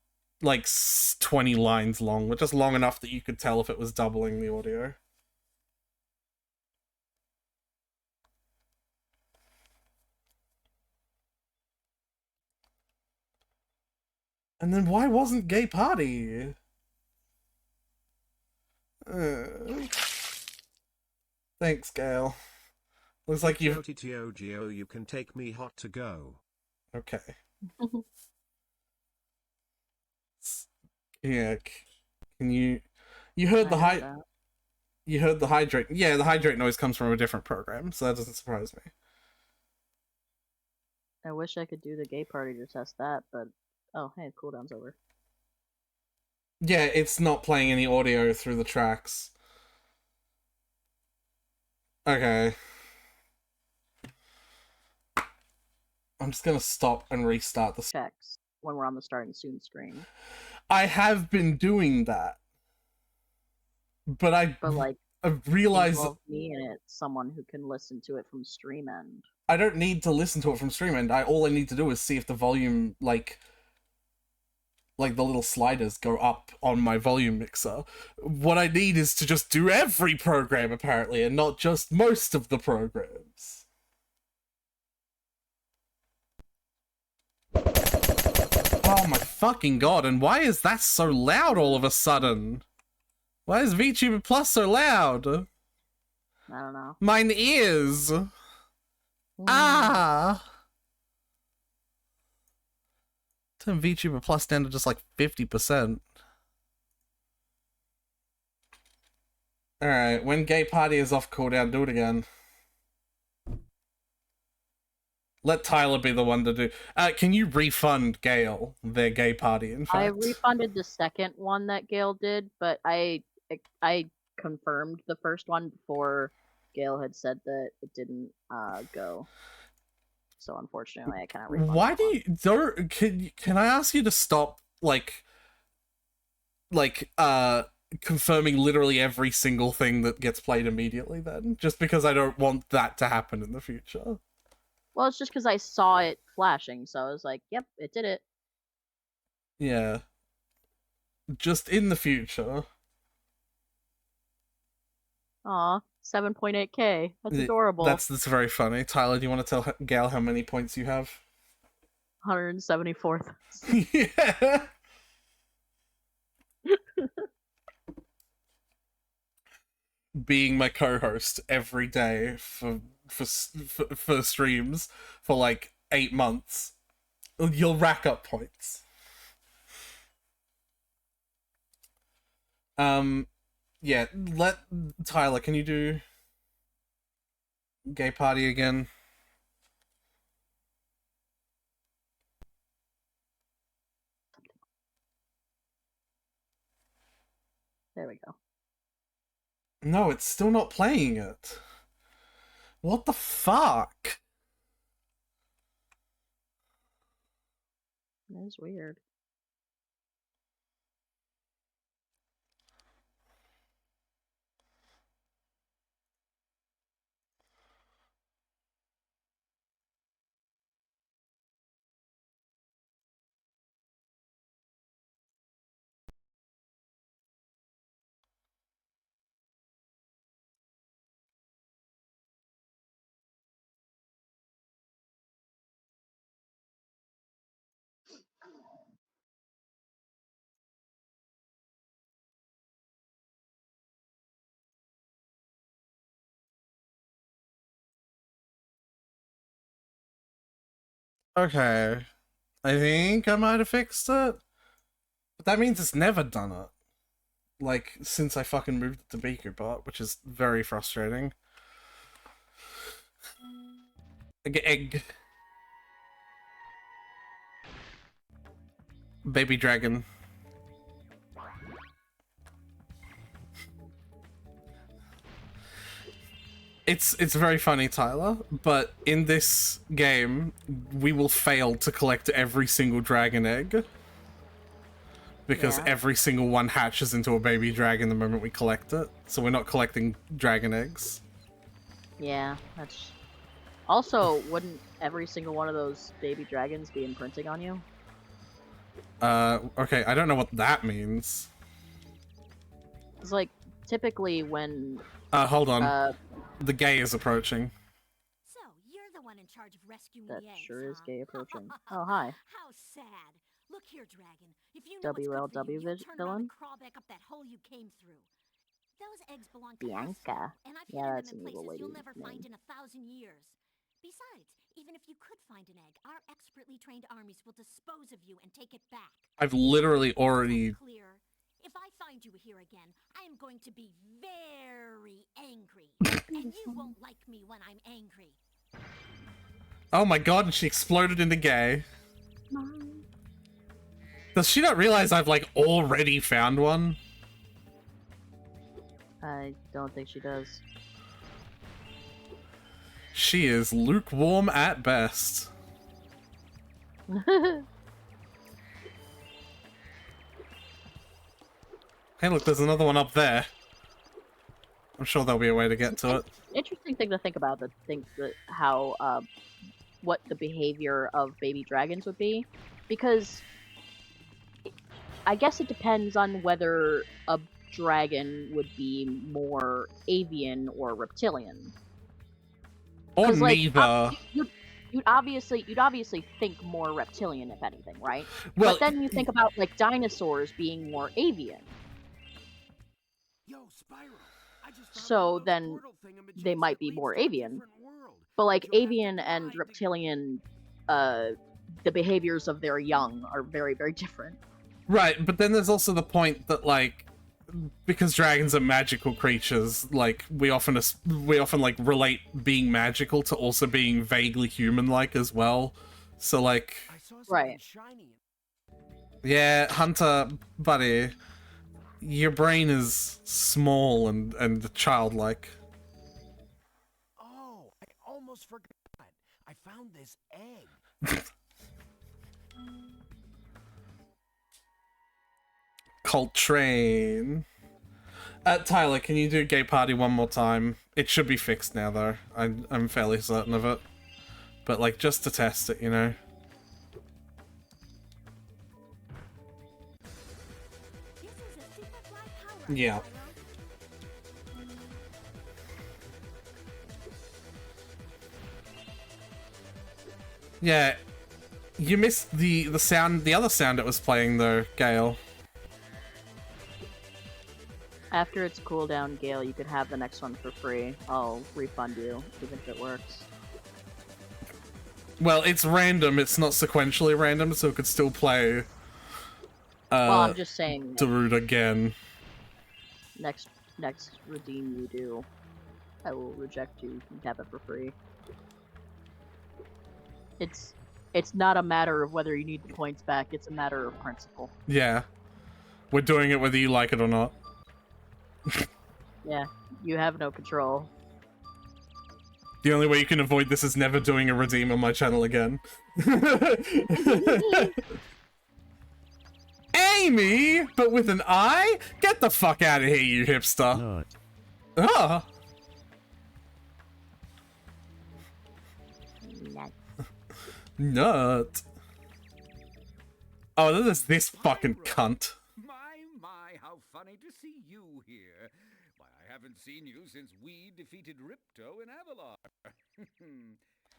like, 20 lines long, but just long enough that you could tell if it was doubling the audio. And then why wasn't Gay Party? Thanks, Gail. Looks like you've... TTOGO, you can take me hot to go. Okay. Yeah, can you... You heard the You heard the hydrate... Yeah, the hydrate noise comes from a different program, so that doesn't surprise me. I wish I could do the gay party to test that, but... Oh, hey, cooldown's over. Yeah, it's not playing any audio through the tracks. Okay. I'm just gonna stop and restart the... Checks when we're on the starting soon screen. I have been doing that. But like, I've realized... involve me in it, someone who can listen to it from stream end. I don't need to listen to it from stream end. All I need to do is see if the volume, like the little sliders go up on my volume mixer. What I need is to just do every program, apparently, and not just most of the programs. Oh my fucking god, and why is that so loud all of a sudden? Why is VTuber Plus so loud? I don't know. Mine ears! Ah! Turn VTuber Plus down to just like 50%. Alright, when Gay Party is off cooldown, do it again. Let Tyler be the one to do... can you refund Gale their Gay Party, in fact? I refunded the second one that Gale did, but I confirmed the first one before Gale had said that it didn't go. so unfortunately I cannot refund. Why do you don't? Can I ask you to stop confirming literally every single thing that gets played immediately then? Just because I don't want that to happen in the future. Well, it's just because I saw it flashing, so I was like, yep, it did it. Yeah. Just in the future. Aw, 7.8k. That's adorable. That's very funny. Tyler, do you want to tell Gal how many points you have? 174th. Yeah. Being my co-host every day for streams for like 8 months, you'll rack up points. Yeah, Tyler, can you do gay party again? There we go. No, it's still not playing it. What the fuck? That is weird. Okay. I think I might have fixed it. But that means it's never done it. Like, since I fucking moved the Biku part, which is very frustrating. Egg. Baby dragon. It's very funny, Tyler, but in this game, we will fail to collect every single dragon egg. Because every single one hatches into a baby dragon the moment we collect it. So we're not collecting dragon eggs. Yeah, that's... Also, wouldn't every single one of those baby dragons be imprinting on you? Okay, I don't know what that means. It's like, typically when... Hold on. The gay is approaching. So, you're the one in charge of rescuing That the eggs, sure is huh? gay approaching. Oh, hi. How sad. Look here, dragon. If you know what's WLW good for you, you'll turn around villain? and crawl back up that hole you came through. Those eggs belong to us, Bianca. and I've Yeah, hidden that's them an in evil places you'll lady's never find name. in 1,000 years. Besides, even if you could find an egg, our expertly trained armies will dispose of you and take it back. I've literally Is already... that clear? If I find you here again, I am going to be very angry. And you won't like me when I'm angry. Oh my god, and she exploded into gay. Does she not realize I've, like, already found one? I don't think she does. She is lukewarm at best. Hey, look, there's another one up there. I'm sure there'll be a way to get to it. Interesting thing to think about, how, what the behavior of baby dragons would be. Because I guess it depends on whether a dragon would be more avian or reptilian. Or Like, neither. You'd obviously think more reptilian, if anything, right? Well, but then you think about like dinosaurs being more avian. Yo, Spyro, I just found So one of those then portal thingamajigs they might that be leads more to a avian. different world. But like You'll have to avian and find the- reptilian, the behaviors of their young are very, very different. right, but then there's also the point that, like, because dragons are magical creatures, like, we often like relate being magical to also being vaguely human-like as well. So, like, I saw something Right. shiny. yeah, Hunter, buddy, your brain is small and childlike. Oh, I almost forgot. I found this egg? Coltrane. Tyler, can you do Gay Party one more time? It should be fixed now, though. I'm fairly certain of it. But, like, just to test it, you know? This is a super fly power-up, Yeah. Spyro. Yeah. You missed the sound, the other sound it was playing, though, Gale. After its cooldown, Gale, you could have the next one for free. I'll refund you, even if it works. Well, it's random, it's not sequentially random, so it could still play Well, I'm just saying, Darude again. next redeem you do, I will reject you. You can have it for free. It's not a matter of whether you need the points back, it's a matter of principle. Yeah. We're doing it whether you like it or not. Yeah, you have no control. The only way you can avoid this is never doing a redeem on my channel again. Amy! But with an I? Get the fuck out of here, you hipster. Nut. Ah! Nut. Oh, there's this fucking cunt. My, how funny to see you here. Why, I haven't seen you since we defeated Ripto in Avalar.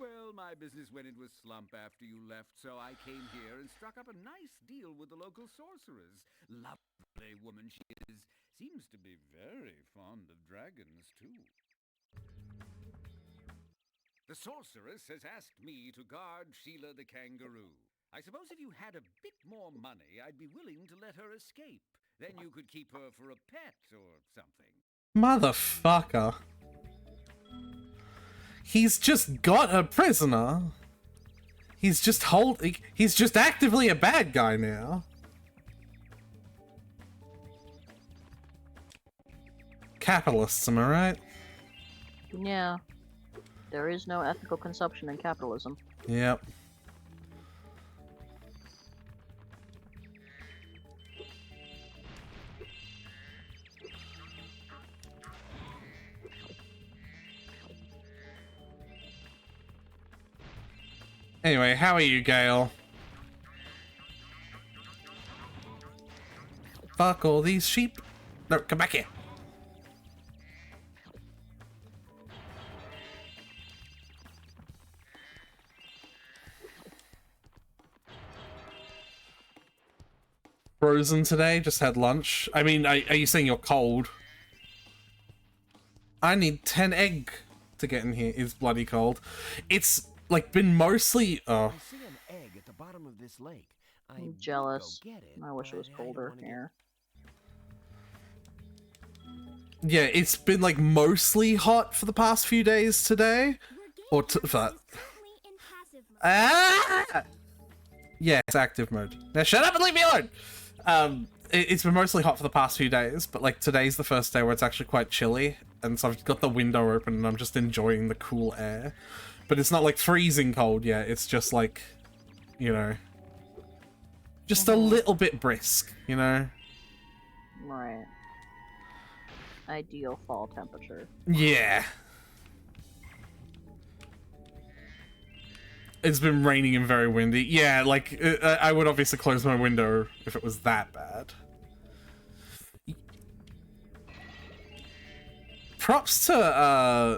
Well, my business went into a slump after you left, so I came here and struck up a nice deal with the local sorceress. Lovely woman she is. Seems to be very fond of dragons, too. The sorceress has asked me to guard Sheila the kangaroo. I suppose if you had a bit more money, I'd be willing to let her escape. Then you could keep her for a pet or something. Motherfucker. He's just got a prisoner. He's just actively a bad guy now. Capitalists, am I right? Yeah. There is no ethical consumption in capitalism. Yep. Anyway, how are you, Gale? Fuck all these sheep. No, come back here. Frozen today, just had lunch. I mean, are you saying you're cold? I need 10 egg to get in here. It's bloody cold. It's like been mostly I see an egg at the bottom of this lake. I'm jealous. Go get it, I wish it was but I don't colder wanna get- here. yeah, it's been like mostly hot for the past few days today. Your game Or capture for is that. currently in passive mode. Ah! Yeah, it's active mode. Now shut up and leave me alone! It's been mostly hot for the past few days, but like today's the first day where it's actually quite chilly, and so I've got the window open and I'm just enjoying the cool air. But it's not like freezing cold yet, it's just like, you know, just a little bit brisk, you know? Right. Ideal fall temperature. Yeah. It's been raining and very windy. Yeah, like, I would obviously close my window if it was that bad. Props to,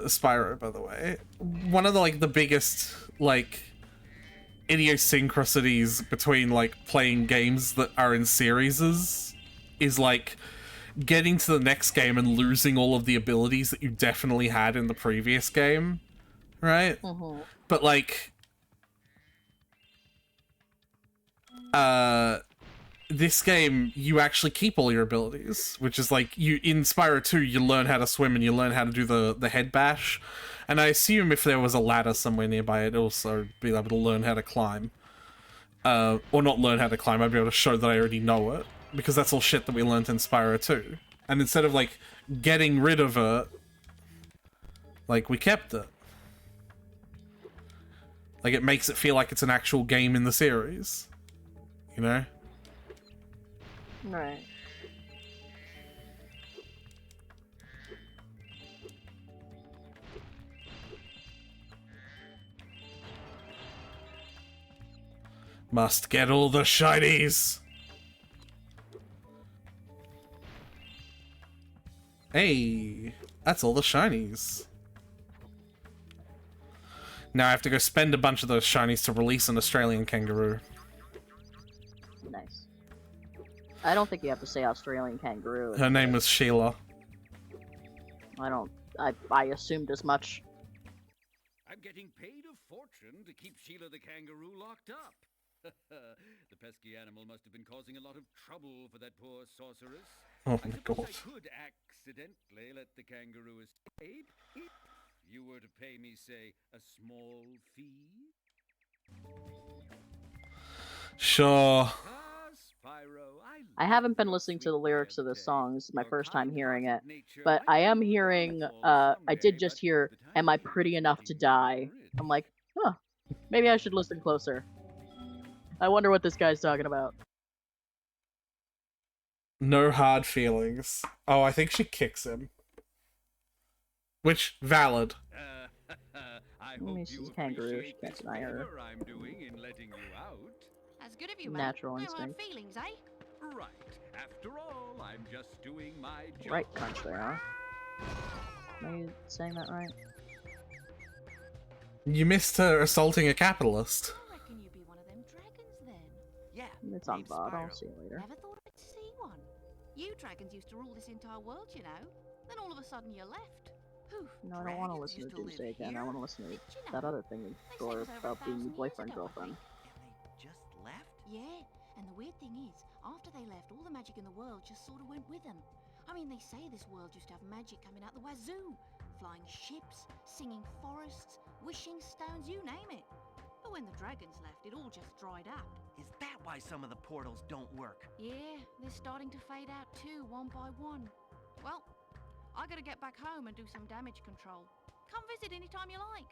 Spyro, by the way. One of the, like, the biggest, like, idiosyncrasies between, like, playing games that are in series is, like, getting to the next game and losing all of the abilities that you definitely had in the previous game, right? Mm-hmm. But, like, this game, you actually keep all your abilities, which is like, you in Spyro 2, you learn how to swim and you learn how to do the head bash, and I assume if there was a ladder somewhere nearby, I'd also be able to learn how to climb. Or not learn how to climb, I'd be able to show that I already know it, because that's all shit that we learned in Spyro 2. And instead of, like, getting rid of it, like, we kept it. Like, it makes it feel like it's an actual game in the series. You know? Right. Must get all the shinies! Hey, that's all the shinies. Now I have to go spend a bunch of those shinies to release an Australian kangaroo. Nice. I don't think you have to say Australian kangaroo. Her name was Sheila. I assumed as much. I'm getting paid a fortune to keep Sheila the kangaroo locked up. The pesky animal must have been causing a lot of trouble for that poor sorceress. Oh I my suppose god. I could accidentally let the kangaroo escape if you were to pay me, say, a small fee. Sure. Ah, Spyro, I haven't been listening to the lyrics of this song. This is my first time hearing it. But I am hearing, I did just hear, "Am I pretty enough to die?" I'm like, huh, maybe I should listen closer. I wonder what this guy's talking about. No hard feelings. Oh, I think she kicks him. Which, valid. I Mm, hope she's you a kangaroo, she appreciate can't this deny her. favor I'm doing in letting you out. That's good of you, mate. Natural No hard instinct. feelings, eh? Right. After all, I'm just doing my job. Right crunch there, huh? Am I saying that right? You missed her assaulting a capitalist. I reckon you'd be one of them dragons then. Yeah, It's on name's VOD, I'll Spyro. see you later. Never thought I'd see one. You dragons used to rule this entire world, you know. Then all of a sudden you left. Poof. No, I don't want to Dragons listen to used live Doomsday again. I here. want to listen to Did you that know? other thing They said for it was over about being 1,000 years boyfriend ago, I girlfriend. think. And they just left? Yeah, and the weird thing is, after they left, all the magic in the world just sort of went with them. I mean, they say this world used to have magic coming out the wazoo. Flying ships, singing forests, wishing stones, you name it. But when the dragons left, it all just dried up. Is that why some of the portals don't work? Yeah, they're starting to fade out too, one by one. Well, I gotta get back home and do some damage control. Come visit anytime you like.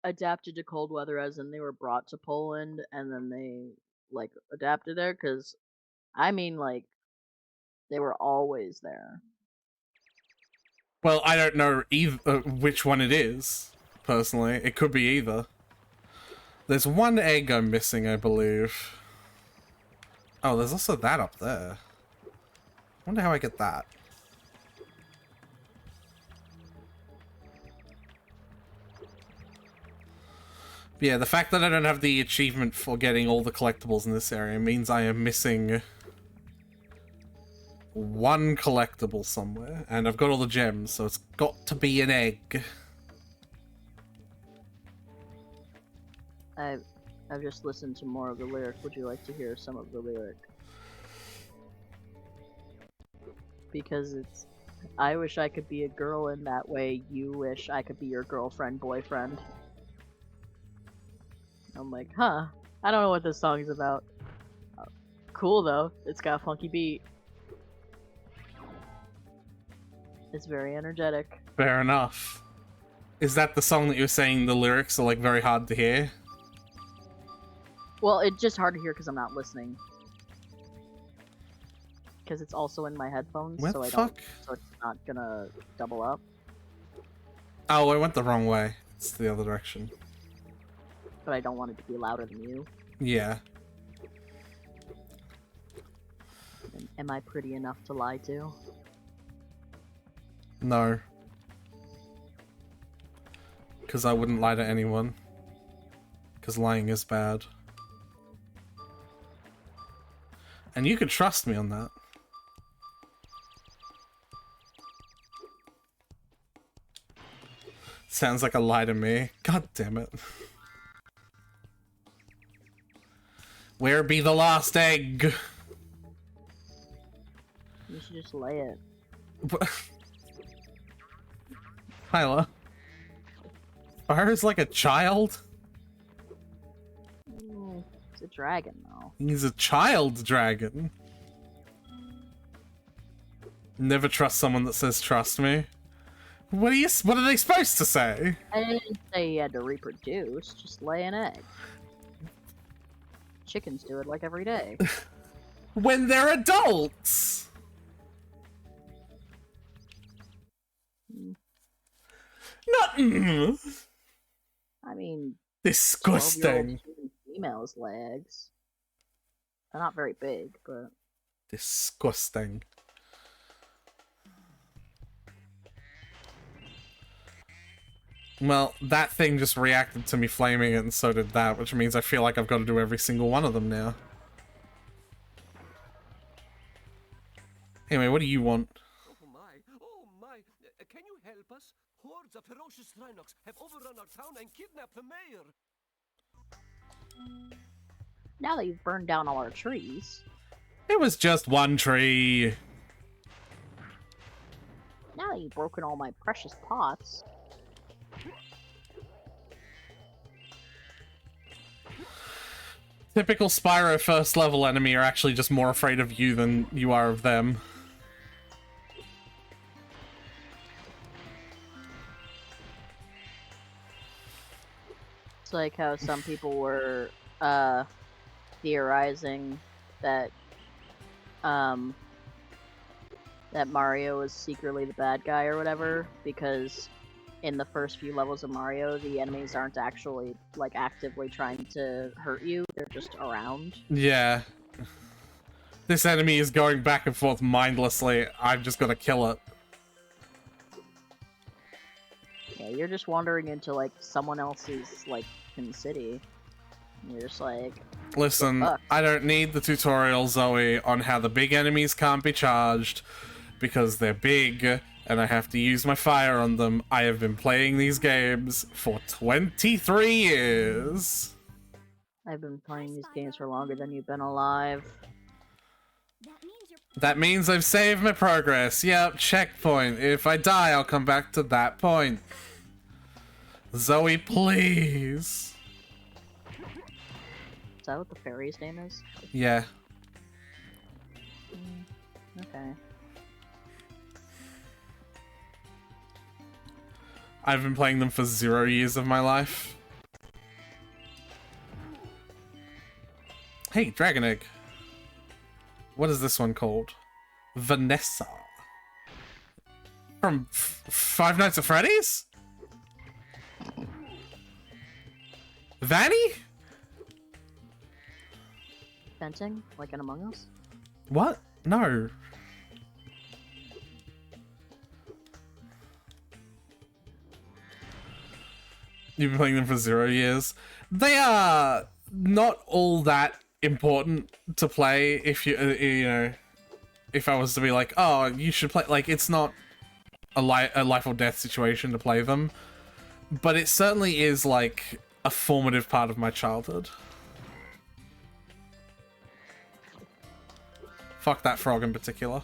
Adapted to cold weather, as in they were brought to Poland and then they like adapted there. Because I mean, like, they were always there. Well, I don't know either which one it is, personally. It could be either. There's one egg I'm missing, I believe. Oh, there's also that up there. I wonder how I get that. Yeah, the fact that I don't have the achievement for getting all the collectibles in this area means I am missing one collectible somewhere, and I've got all the gems, so it's got to be an egg. I've just listened to more of the lyric. Would you like to hear some of the lyric? Because it's, I wish I could be a girl in that way. You wish I could be your girlfriend, boyfriend. I'm like, huh. I don't know what this song is about. Cool though. It's got a funky beat. It's very energetic. Fair enough. Is that the song that you were saying the lyrics are like very hard to hear? Well, it's just hard to hear because I'm not listening. Because it's also in my headphones, Where so the I fuck? don't. So it's not gonna double up. Oh, I went the wrong way. It's the other direction. But I don't want it to be louder than you. Yeah. And am I pretty enough to lie to? No. Because I wouldn't lie to anyone. Because lying is bad. And you could trust me on that. Sounds like a lie to me. God damn it. Where be the lost egg? You should just lay it. Hyla. Spyro's like a child? It's a dragon, though. He's a child dragon. Never trust someone that says trust me. What are they supposed to say? I didn't say you had to reproduce, just lay an egg. Chickens do it like every day. When they're adults! Not I mean, disgusting. 12-year-old females' legs. They're not very big, but... Disgusting. Well, that thing just reacted to me flaming it, and so did that, which means I feel like I've got to do every single one of them now. Anyway, what do you want? Oh my, oh my. Can you help us? Hordes of ferocious Rhinox have overrun our town and kidnapped the mayor. Now that you've burned down all our trees... It was just one tree. Now that you've broken all my precious pots... Typical Spyro first level enemy are actually just more afraid of you than you are of them. It's like how some people were theorizing that that Mario was secretly the bad guy or whatever, because in the first few levels of Mario, the enemies aren't actually, like, actively trying to hurt you, they're just around. Yeah. This enemy is going back and forth mindlessly. I've just got to kill it. Yeah, you're just wandering into, like, someone else's, like, city. And you're just like... Listen, fuck? I don't need the tutorial, Zoe, on how the big enemies can't be charged, because they're big, and I have to use my fire on them. I have been playing these games for 23 years. I've been playing these games for longer than you've been alive. That means I've saved my progress. Yep, checkpoint. If I die, I'll come back to that point. Zoe, please. Is that what the fairy's name is? Yeah. Okay. I've been playing them for 0 years of my life. Hey, Dragon Egg. What is this one called? Vanessa. From Five Nights at Freddy's? Vanny? Fencing? Like in Among Us? What? No. You've been playing them for 0 years. They are not all that important to play if you, you know, if I was to be like, oh, you should play, like, it's not a life or death situation to play them, but it certainly is, like, a formative part of my childhood. Fuck that frog in particular.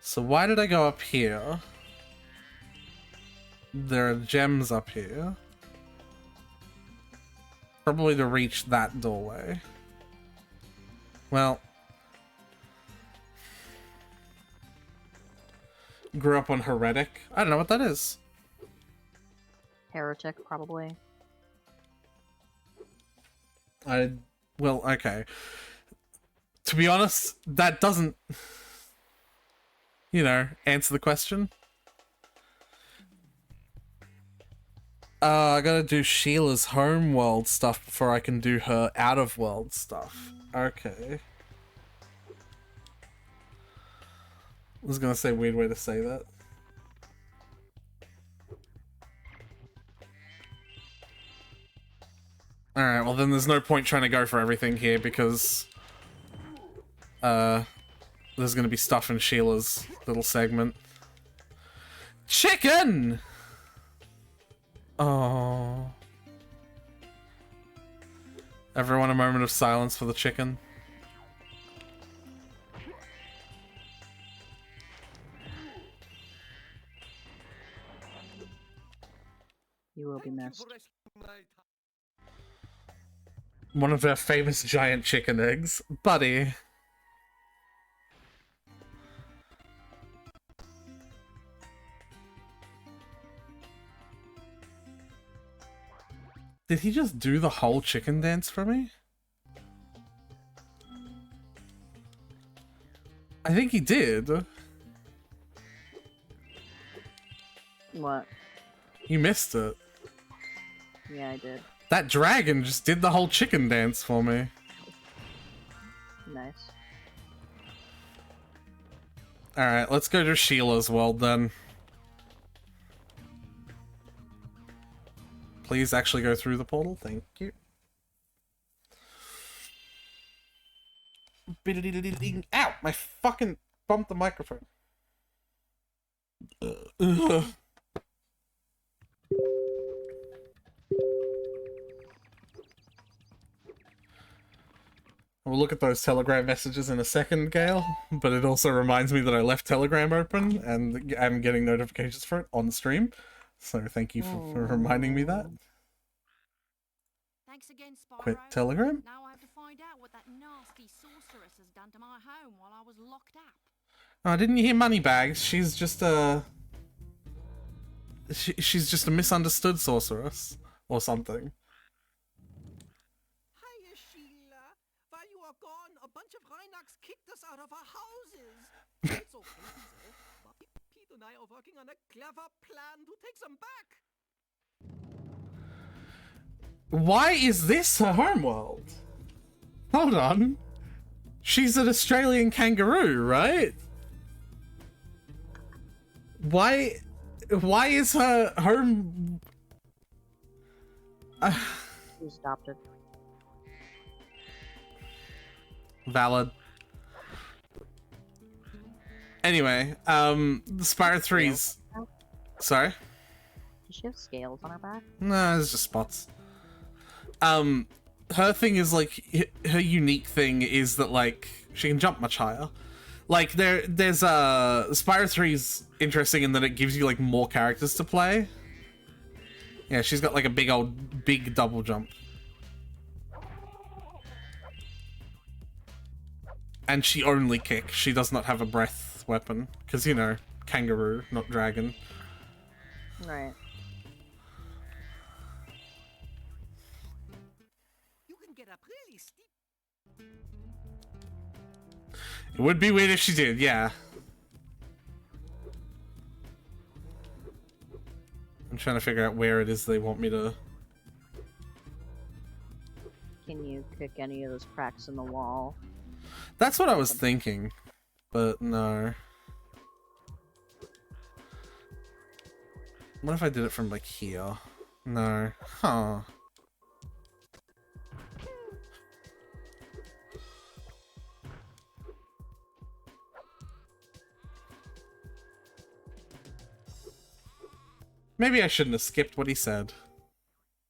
So why did I go up here? There are gems up here. Probably to reach that doorway. Well. Grew up on Heretic. I don't know what that is. Heretic, probably. Well, okay. To be honest, that doesn't, you know, answer the question. I gotta do Sheila's homeworld stuff before I can do her out-of-world stuff. Okay. I was gonna say a weird way to say that. Alright, well then there's no point trying to go for everything here because there's gonna be stuff in Sheila's little segment. Chicken! Oh. Everyone a moment of silence for the chicken. You will be missed. One of our famous giant chicken eggs. Buddy. Did he just do the whole chicken dance for me? I think he did. What? You missed it. Yeah, I did. That dragon just did the whole chicken dance for me. Nice. Alright, let's go to Sheila's world then. Please actually go through the portal, thank you. Ow! My fucking bumped the microphone. Ugh. We'll look at those Telegram messages in a second, Gail, but it also reminds me that I left Telegram open and I'm getting notifications for it on stream. So thank you for reminding me that. Thanks again, Spyro. Quit Telegram? Now I have to find out what that nasty sorceress has done to my home while I was locked up. Oh, didn't you hear Moneybags? She's just a... She's just a misunderstood sorceress. Or something. Hiya, Sheila. While you are gone, a bunch of Rhinox kicked us out of our houses. It's okay, Diesel. But Pete and I are working on a clever plan to take them back. Why is this her homeworld? Hold on. She's an Australian kangaroo, right? Why is her home... She's adopted. Valid. Anyway, Spyro 3's... Sorry? Does she have scales on her back? No, it's just spots. Her thing is, like, her unique thing is that, like, she can jump much higher. Like, there's Spyro 3's interesting in that it gives you, like, more characters to play. Yeah, she's got, like, a big double jump. And she only kicks. She does not have a breath weapon. Because, you know, kangaroo, not dragon. Right. You can get up really steep. It would be weird if she did, yeah. I'm trying to figure out where it is they want me to... Can you kick any of those cracks in the wall? That's what I was thinking, but no. What if I did it from, like, here? No. Huh. Maybe I shouldn't have skipped what he said.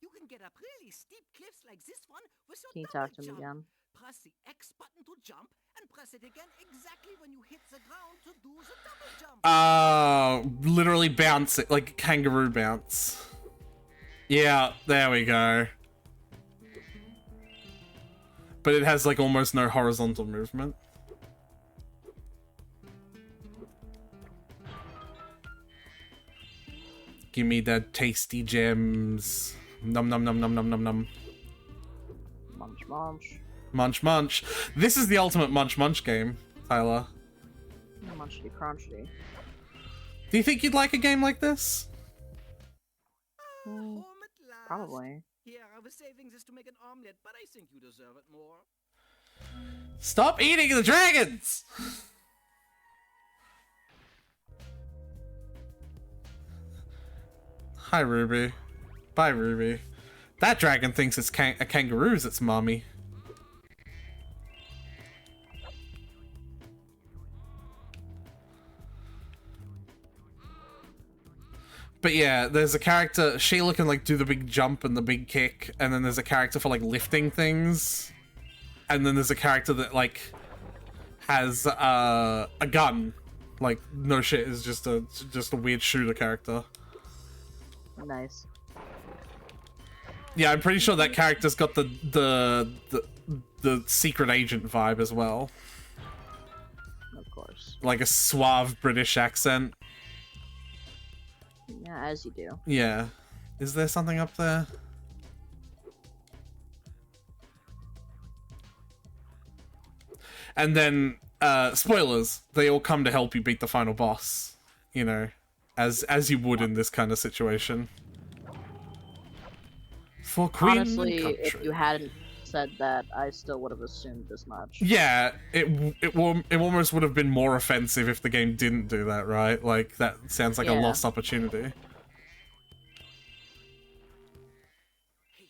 You can get up really steep cliffs like this one with your Can you double talk to me jump. again? Press the X button to jump and press it again exactly when you hit the ground to do the double jump. Literally bounce it, like kangaroo bounce. Yeah, there we go. But it has, like, almost no horizontal movement. Give me the tasty gems. Num num num num num num num. Munch, munch. Munch munch. This is the ultimate munch munch game, Tyler. Munchy, crunchy. Do you think you'd like a game like this? Home at last. Probably. Here, I was saving this to make an omelet, but I think you deserve it more. Stop eating the dragons! Hi, Ruby. Bye, Ruby. That dragon thinks it's a kangaroo's its mommy. But yeah, there's a character, Sheila can, like, do the big jump and the big kick, and then there's a character for, like, lifting things. And then there's a character that, like, has a gun. Like, no shit, is just a weird shooter character. Nice. Yeah, I'm pretty sure that character's got the secret agent vibe as well. Of course. Like a suave British accent. Yeah, as you do. Yeah. Is there something up there? And then, spoilers, they all come to help you beat the final boss. You know, as you would in this kind of situation. For Queen Honestly, and country. if you hadn't said that, I still would have assumed as much. Yeah, it almost would have been more offensive if the game didn't do that, right? Like, that sounds like a lost opportunity. Hey,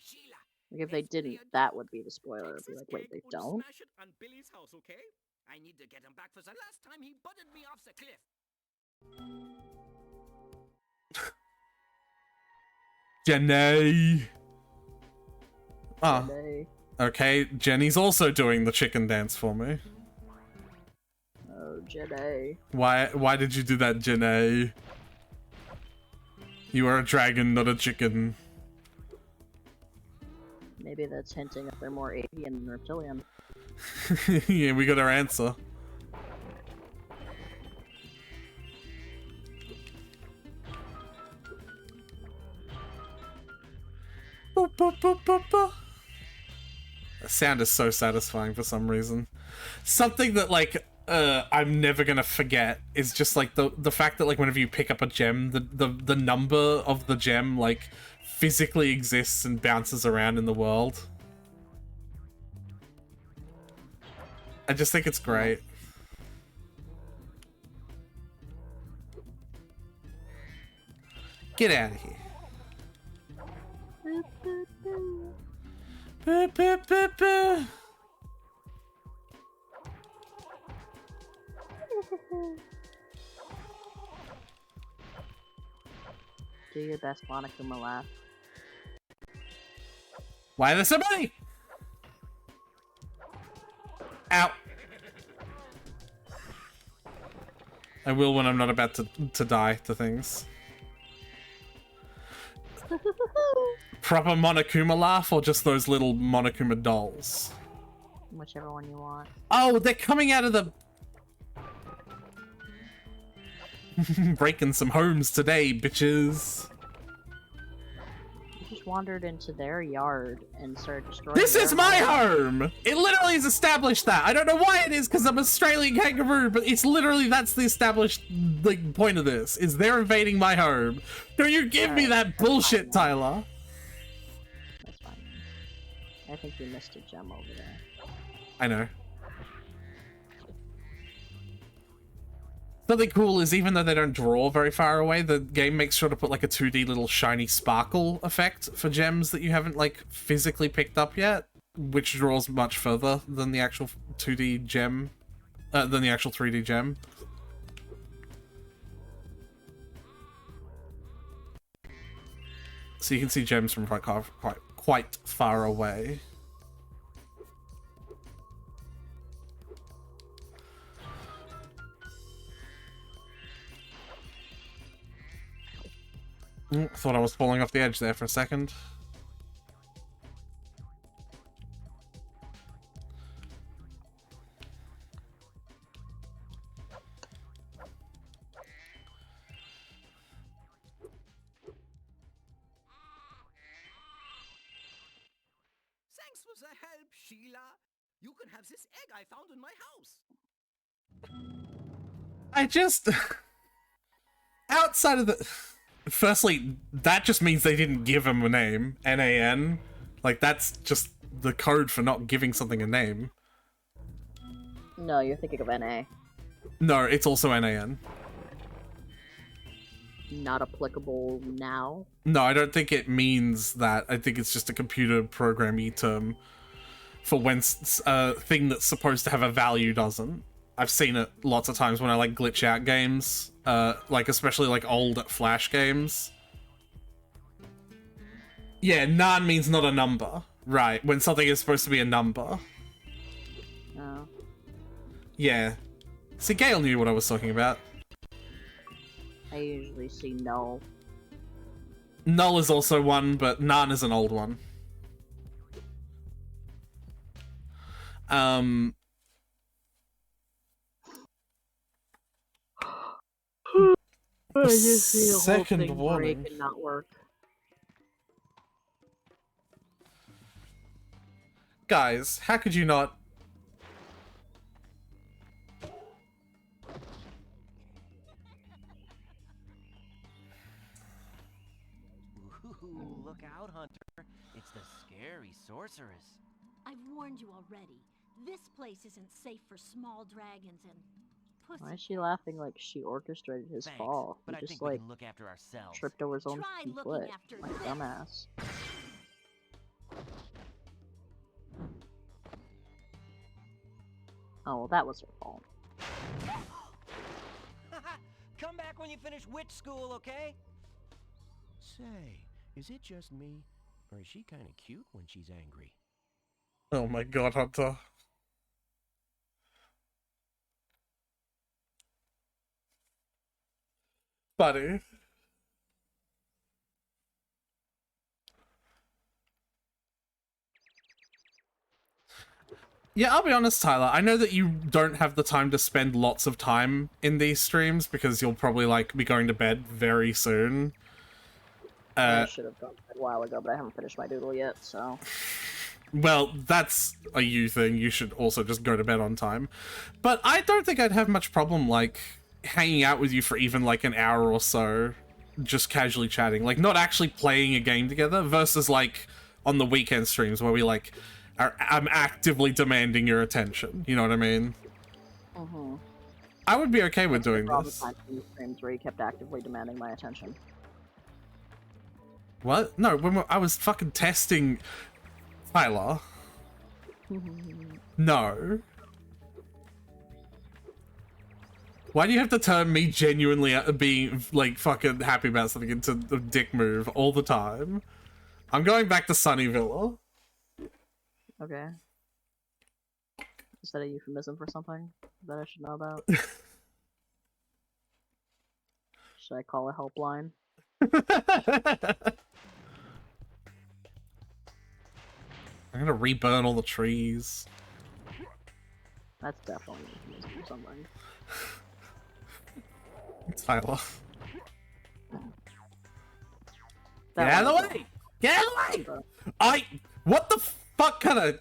Sheila. Like, if they didn't, that would be the spoiler. It'd be like, wait, they don't? Smash it on Billy's house, okay? I need to get him back for the last time he butted me off the cliff. Jenny! Ah, Today. okay, Jenny's also doing the chicken dance for me. Oh, Jedi. Why did you do that, Jenny? You are a dragon, not a chicken. Maybe that's hinting that they're more avian than reptilian. Yeah, we got our answer. Boop, boop, boop, boop, boop. The sound is so satisfying for some reason. Something that, like, I'm never gonna forget is just, like, the fact that, like, whenever you pick up a gem, the number of the gem, like, physically exists and bounces around in the world. I just think it's great. Get out of here. Do your best, Monokuma laugh. Why are there so many? Ow. I will when I'm not about to die to things. Proper Monokuma laugh or just those little Monokuma dolls? Whichever one you want. Oh, they're coming out of the... Breaking some homes today, bitches. You just wandered into their yard and started destroying This their is my home. home! It literally has established that. I don't know why it is because I'm Australian kangaroo, but it's literally, that's the established, like, point of this, is they're invading my home. Don't you give me that bullshit, Tyler. That's fine. I think you missed a gem over there. I know. Something cool is even though they don't draw very far away, the game makes sure to put like a 2D little shiny sparkle effect for gems that you haven't like physically picked up yet, which draws much further than the actual 2D gem, than the actual 3D gem. So you can see gems from quite far away. Thought I was falling off the edge there for a second. Thanks for the help, Sheila. You can have this egg I found in my house. I just... outside of the... Firstly, that just means they didn't give him a name. N-A-N. Like, that's just the code for not giving something a name. No, you're thinking of NA. No, it's also N-A-N. Not applicable now. No, I don't think it means that. I think it's just a computer programming term for when a thing that's supposed to have a value doesn't. I've seen it lots of times when I like glitch out games, like especially like old Flash games. Yeah, nan means not a number. Right, when something is supposed to be a number. Oh. Yeah. See, Gale knew what I was talking about. I usually see null. Null is also one, but nan is an old one. I just see the whole Second thing warning. break and not work. Guys, how could you not? Ooh, look out, Hunter. It's the scary sorceress. I've warned you already. This place isn't safe for small dragons and pussy. Why is she laughing like she orchestrated his Thanks, fall? but He I just think we like can look after ourselves. tripped over his own Try fucking looking foot. after Like this. dumbass. Oh, well, that was her fault. Come back when you finish witch school, okay? Say, is it just me, or is she kind of cute when she's angry? Oh my god, Hunter. Buddy. Yeah, I'll be honest, Tyler. I know that you don't have the time to spend lots of time in these streams because you'll probably like be going to bed very soon. I should have gone a while ago, but I haven't finished my doodle yet, so. Well, that's a you thing. You should also just go to bed on time. But I don't think I'd have much problem, like, hanging out with you for even, like, an hour or so. Just casually chatting. Like, not actually playing a game together versus, like, on the weekend streams where we, like, I'm actively demanding your attention. You know what I mean? Mm-hmm. I would be okay with doing All the this. time in streams where you kept actively demanding my attention. What? No, when I was fucking testing Tyler. No. Why do you have to turn me genuinely being, like, fucking happy about something into a dick move all the time? I'm going back to Sunnyville. Okay. Is that a euphemism for something that I should know about? Should I call a helpline? I'm gonna reburn all the trees. That's definitely a euphemism for something. Tyler. Get out of the way! Get out of the way! What the fuck kind of... Let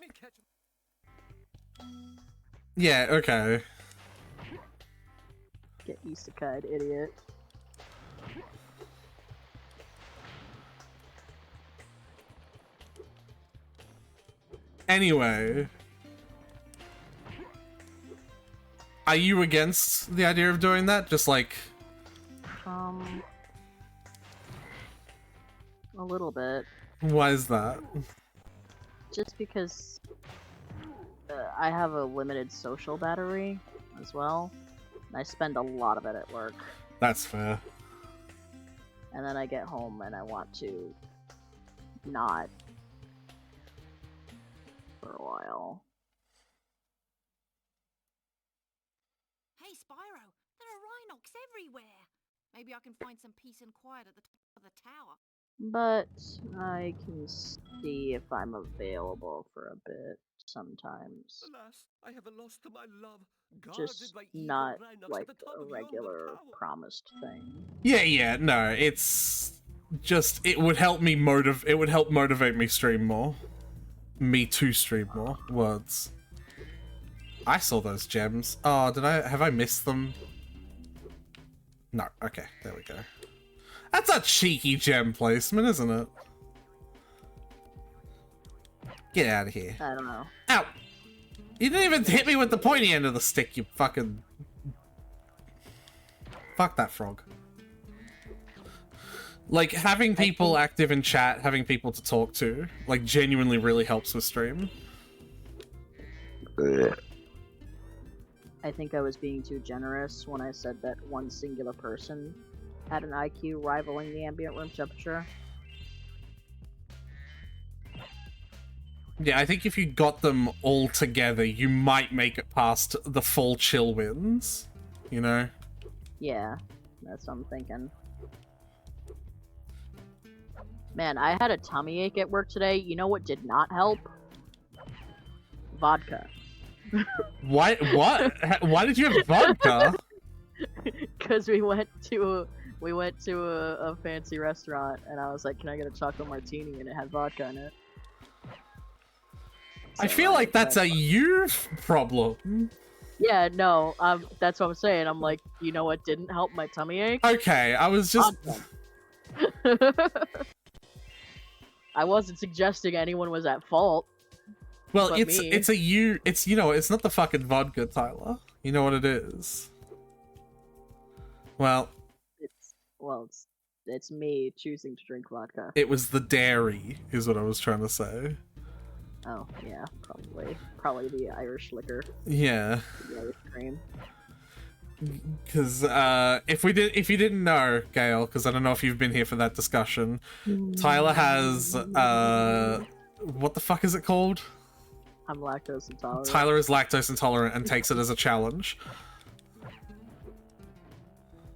me catch. Yeah, okay. Get isekai, idiot. Anyway. Are you against the idea of doing that? Just like... A little bit. Why is that? Just because I have a limited social battery as well. And I spend a lot of it at work. That's fair. And then I get home and I want to not for a while. Hey, Spyro, there are Rhinox everywhere. Maybe I can find some peace and quiet at the top of the tower. But I can see if I'm available for a bit sometimes. Alas, I have a loss to my love. Just not like a regular promised thing. Yeah, no, it's just it would help me motivate me stream more. Me to stream more. Words. I saw those gems. Oh, have I missed them? No, okay, there we go. That's a cheeky gem placement, isn't it? Get out of here. I don't know. Ow! You didn't even hit me with the pointy end of the stick, you fucking... Fuck that frog. Like, having people active in chat, having people to talk to, like, genuinely really helps with stream. I think I was being too generous when I said that one singular person had an IQ rivaling the ambient room temperature. Yeah, I think if you got them all together, you might make it past the fall chill winds. You know? Yeah, that's what I'm thinking. Man, I had a tummy ache at work today. You know what did not help? vodka. Why? What? Why did you have vodka? Because we went to a fancy restaurant, and I was like, "Can I get a chocolate martini?" And it had vodka in it. I feel like that's a you problem. Yeah, no, that's what I'm saying. I'm like, you know what didn't help my tummy ache? Okay, I was just. I wasn't suggesting anyone was at fault. Well, but it's me. it's a you. It's it's not the fucking vodka, Tyler. You know what it is. Well, it's me choosing to drink vodka. it was the dairy, is what I was trying to say. Oh yeah, probably the Irish liquor. Yeah. The Irish cream. Because if you didn't know, Gail, because I don't know if you've been here for that discussion, Tyler has what the fuck is it called? I'm lactose intolerant. Tyler is lactose intolerant and takes it as a challenge.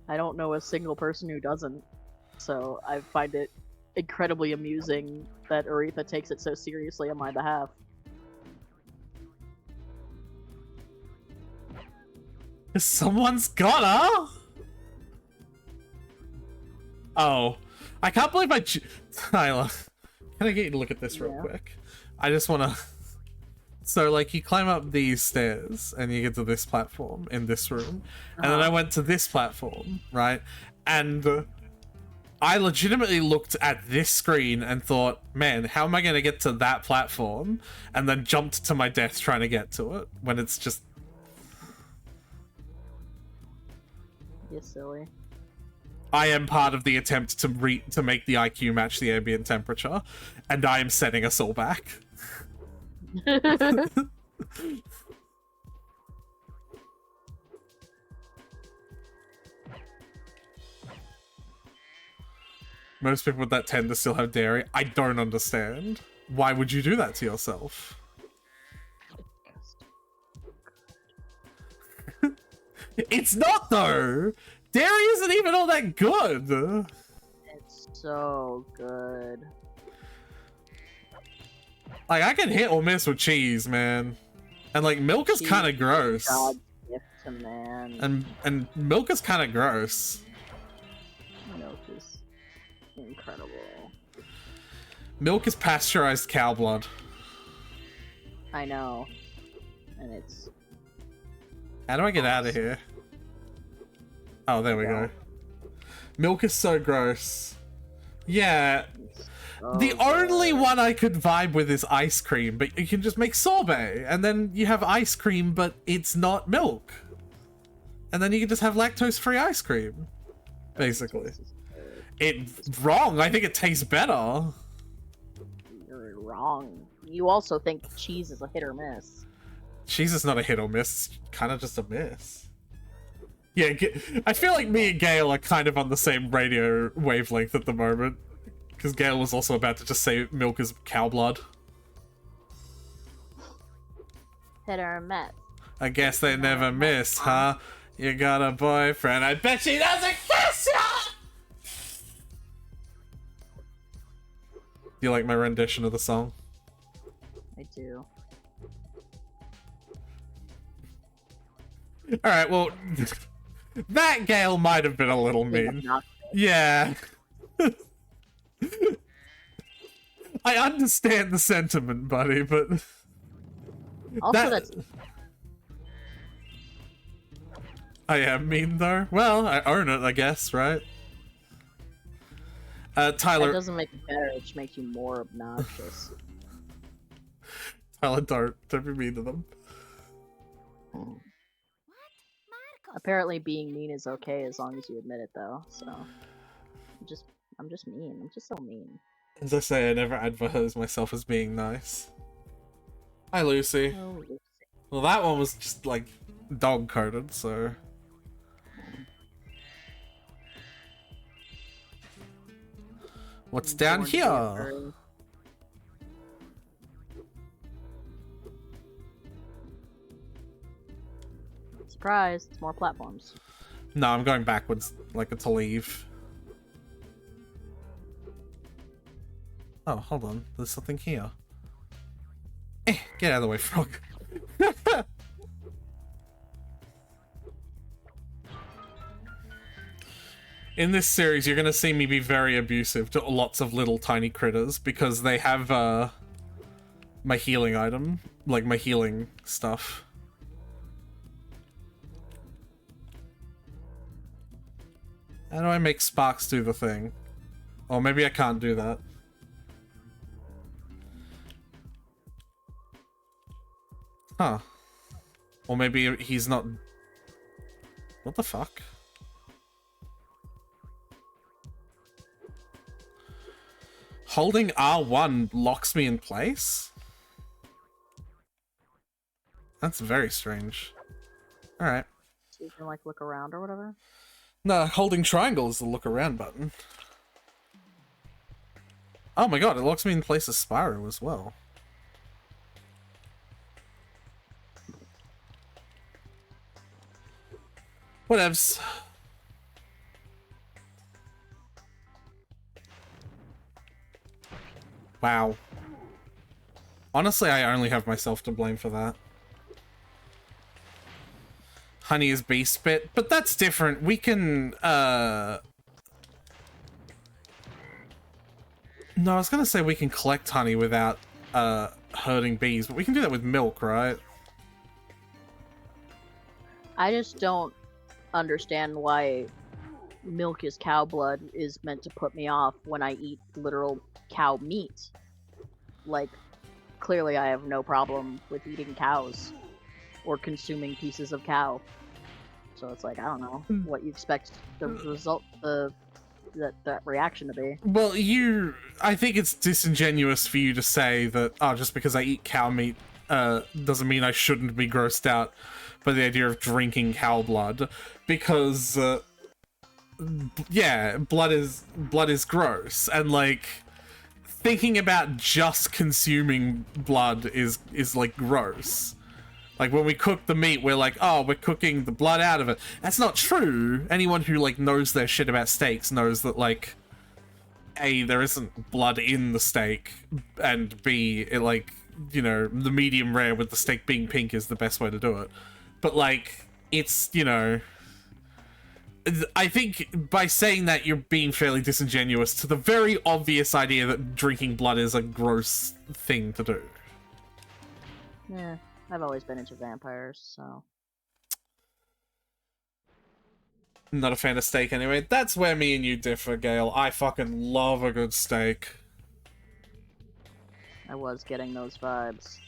I don't know a single person who doesn't, so I find it incredibly amusing that Aretha takes it so seriously on my behalf. Someone's gotta! Oh. I can't believe Tyler, can I get you to look at this real quick? I just wanna... So, like, you climb up these stairs, and you get to this platform in this room. And then I went to this platform, right? And I legitimately looked at this screen and thought, man, how am I going to get to that platform? And then jumped to my death trying to get to it, when it's just... You're silly. I am part of the attempt to make the IQ match the ambient temperature, and I am setting us all back. Most people that tend to still have dairy. I don't understand. Why would you do that to yourself? It's not though! Dairy isn't even all that good! It's so good. Like, I can hit or miss with cheese, man. And, like, milk is kind of gross. God's gift to man. And milk is kind of gross. Milk is incredible. Milk is pasteurized cow blood. I know. And it's... How do I get out of here? Oh, there we go. Milk is so gross. Yeah. The only one I could vibe with is ice cream, but you can just make sorbet, and then you have ice cream, but it's not milk. And then you can just have lactose-free ice cream, basically. It's wrong. I think it tastes better. You're wrong. You also think cheese is a hit or miss. Cheese is not a hit or miss. It's kind of just a miss. Yeah, I feel like me and Gail are kind of on the same radio wavelength at the moment. Because Gail was also about to just say milk is cow blood. Hit or miss. I guess they never miss, huh? You got a boyfriend. I bet she doesn't kiss ya! Do you like my rendition of the song? I do. Alright, well... that Gail might have been a little mean. Yeah. I understand the sentiment, buddy, but... Also, that's... I am mean, though. Well, I own it, I guess, right? Tyler... That doesn't make it better, it just makes you more obnoxious. Tyler, don't be mean to them. Apparently being mean is okay as long as you admit it, though, so... I'm just mean. I'm just so mean. As I say, I never advertise myself as being nice. Hi, Lucy. Oh, Lucy. Well, that one was just, like, dog-coded, so... What's down here? Surprise, it's more platforms. No, I'm going backwards, like, to leave. Oh, hold on. There's something here. Get out of the way, frog. In this series, you're gonna see me be very abusive to lots of little tiny critters because they have my healing item, like my healing stuff. How do I make Sparks do the thing? Or maybe I can't do that. Huh. Or maybe he's not... What the fuck? Holding R1 locks me in place? That's very strange. Alright. So you can, like, look around or whatever? No, holding triangle is the look around button. Oh my god, it locks me in place as Spyro as well. Whatevs. Wow. Honestly, I only have myself to blame for that. Honey is beast spit, but that's different. We can, No, I was gonna say we can collect honey without, hurting bees, but we can do that with milk, right? I just don't understand why milk is cow blood is meant to put me off when I eat literal cow meat. Like, clearly I have no problem with eating cows or consuming pieces of cow. So it's like, I don't know what you expect the result, that reaction to be. Well, I think it's disingenuous for you to say that, oh, just because I eat cow meat, doesn't mean I shouldn't be grossed out by the idea of drinking cow blood, because, yeah, blood is gross, and, like, thinking about just consuming blood is like, gross. Like, when we cook the meat, we're like, oh, we're cooking the blood out of it. That's not true. Anyone who, like, knows their shit about steaks knows that, like, A, there isn't blood in the steak, and B, it, like, you know, the medium rare with the steak being pink is the best way to do it. But, like, it's, you know... I think by saying that, you're being fairly disingenuous to the very obvious idea that drinking blood is a gross thing to do. Yeah, I've always been into vampires, so... Not a fan of steak anyway. That's where me and you differ, Gale. I fucking love a good steak. I was getting those vibes.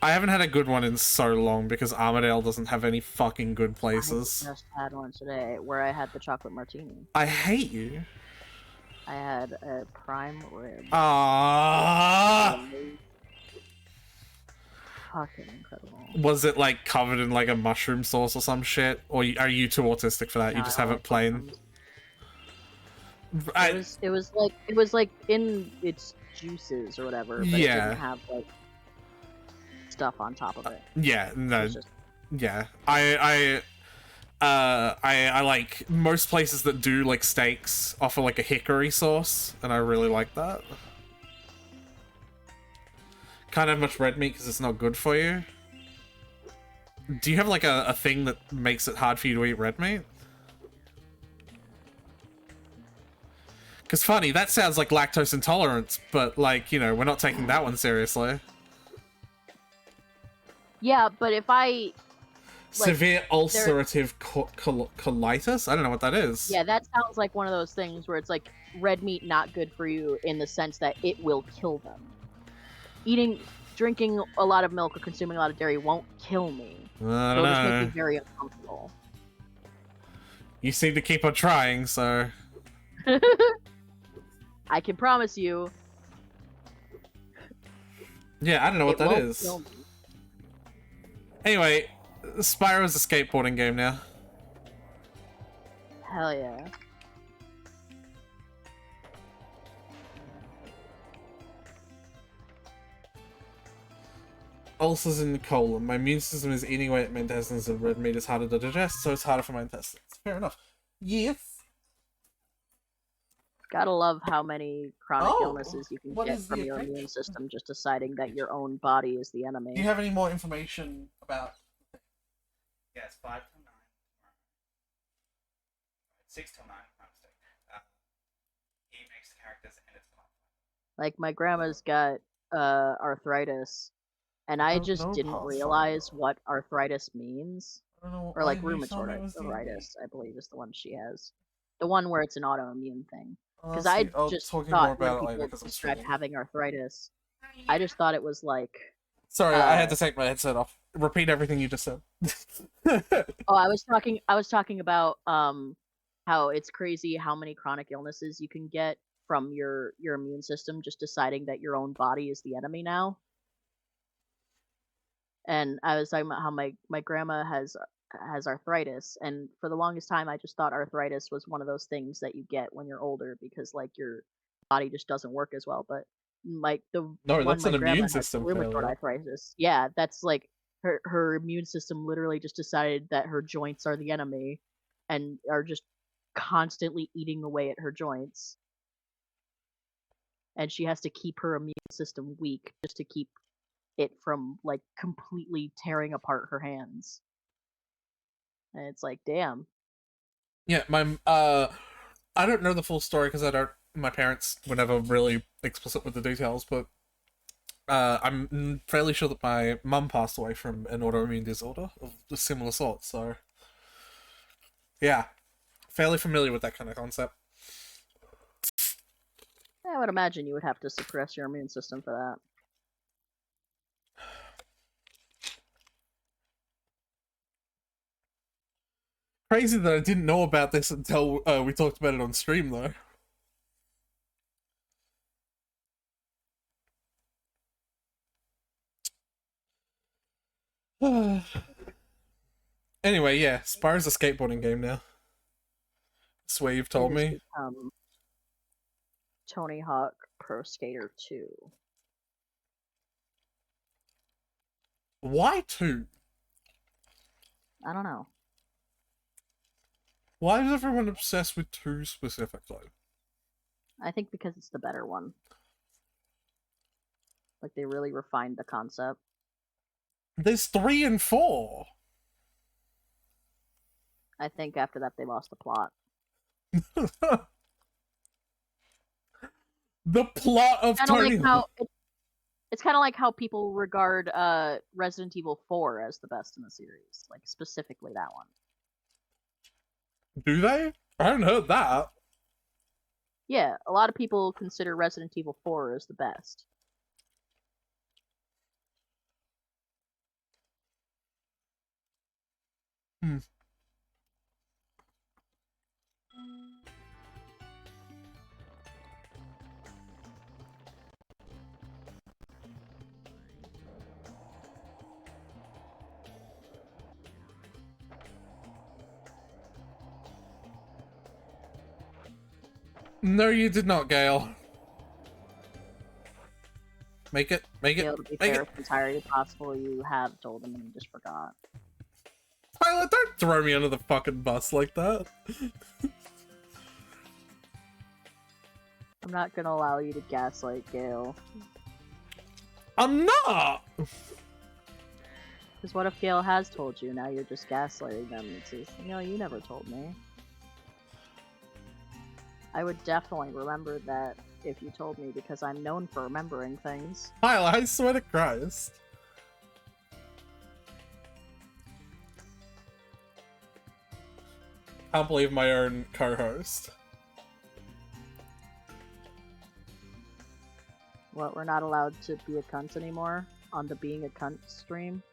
I haven't had a good one in so long because Armadale doesn't have any fucking good places. I just had one today where I had the chocolate martini. I hate you. I had a prime rib. Ah. Fucking incredible. Was it like covered in like a mushroom sauce or some shit? Or are you too autistic for that? No, You just I have it plain? It was like in its juices or whatever, but it didn't have like stuff on top of it. Yeah, no. Yeah. I like most places that do like steaks offer like a hickory sauce, and I really like that. Can't have much red meat because it's not good for you. Do you have like a thing that makes it hard for you to eat red meat? Because funny, that sounds like lactose intolerance, but like, you know, we're not taking that one seriously. Yeah, but if I... Like, severe ulcerative colitis? I don't know what that is. Yeah, that sounds like one of those things where it's like red meat not good for you in the sense that it will kill them. Drinking a lot of milk or consuming a lot of dairy won't kill me. I don't It'll know. just make me very uncomfortable. You seem to keep on trying, so... I can promise you. Yeah, I don't know what that is. Kill me. Anyway, Spyro's a skateboarding game now. Hell yeah. Ulcers in the colon. My immune system is eating away at my intestines, and red meat is harder to digest, so it's harder for my intestines. Fair enough. Yes. Gotta love how many chronic illnesses you can get from your immune system just deciding that your own body is the enemy. Do you have any more information about... Yeah, it's 5 to 9. 6 till 9, my mistake. He makes the characters and it's fun. Like, my grandma's got arthritis, and I don't just know didn't past realize Spyro. what arthritis means. I don't know Or why like you told me it rheumatoid was D&D. arthritis, I believe is the one she has. The one where it's an autoimmune thing. Because I'll I see. I'll just talk more thought when about it later people because I'm describe streaming. having arthritis, I just thought it was like Sorry, I had to take my headset off. Repeat everything you just said. oh, I was talking about how it's crazy how many chronic illnesses you can get from your immune system just deciding that your own body is the enemy now. And I was talking about how my grandma has arthritis, and for the longest time I just thought arthritis was one of those things that you get when you're older because like your body just doesn't work as well. But like the No, one that's my an grandma immune has system rheumatoid failure. arthritis. Yeah, that's like her immune system literally just decided that her joints are the enemy and are just constantly eating away at her joints. And she has to keep her immune system weak just to keep it from like completely tearing apart her hands. And it's like, damn. Yeah, I don't know the full story because my parents were never really explicit with the details, but I'm fairly sure that my mum passed away from an autoimmune disorder of a similar sort, so yeah, fairly familiar with that kind of concept. I would imagine you would have to suppress your immune system for that. Crazy that I didn't know about this until we talked about it on stream, though. Anyway, yeah, Spyro's a skateboarding game now. That's what you've told me. Tony Hawk Pro Skater 2. Why 2? I don't know. Why is everyone obsessed with 2 specifically? I think because it's the better one. Like, they really refined the concept. There's 3 and 4! I think after that they lost the plot. The plot of Tony Hawk. It's kind of like how people regard Resident Evil 4 as the best in the series. Like, specifically that one. Do they? I haven't heard that. Yeah, a lot of people consider Resident Evil 4 as the best. No, you did not, Gale. Make it. Gale, to be fair, it's entirely possible you have told him and you just forgot. Tyler, don't throw me under the fucking bus like that. I'm not gonna allow you to gaslight Gale. I'm not! Because what if Gale has told you, now you're just gaslighting them? It says, no, you never told me. I would definitely remember that if you told me, because I'm known for remembering things. Tyler, I swear to Christ. Can't believe my own co-host. What, we're not allowed to be a cunt anymore? On the Being a Cunt stream?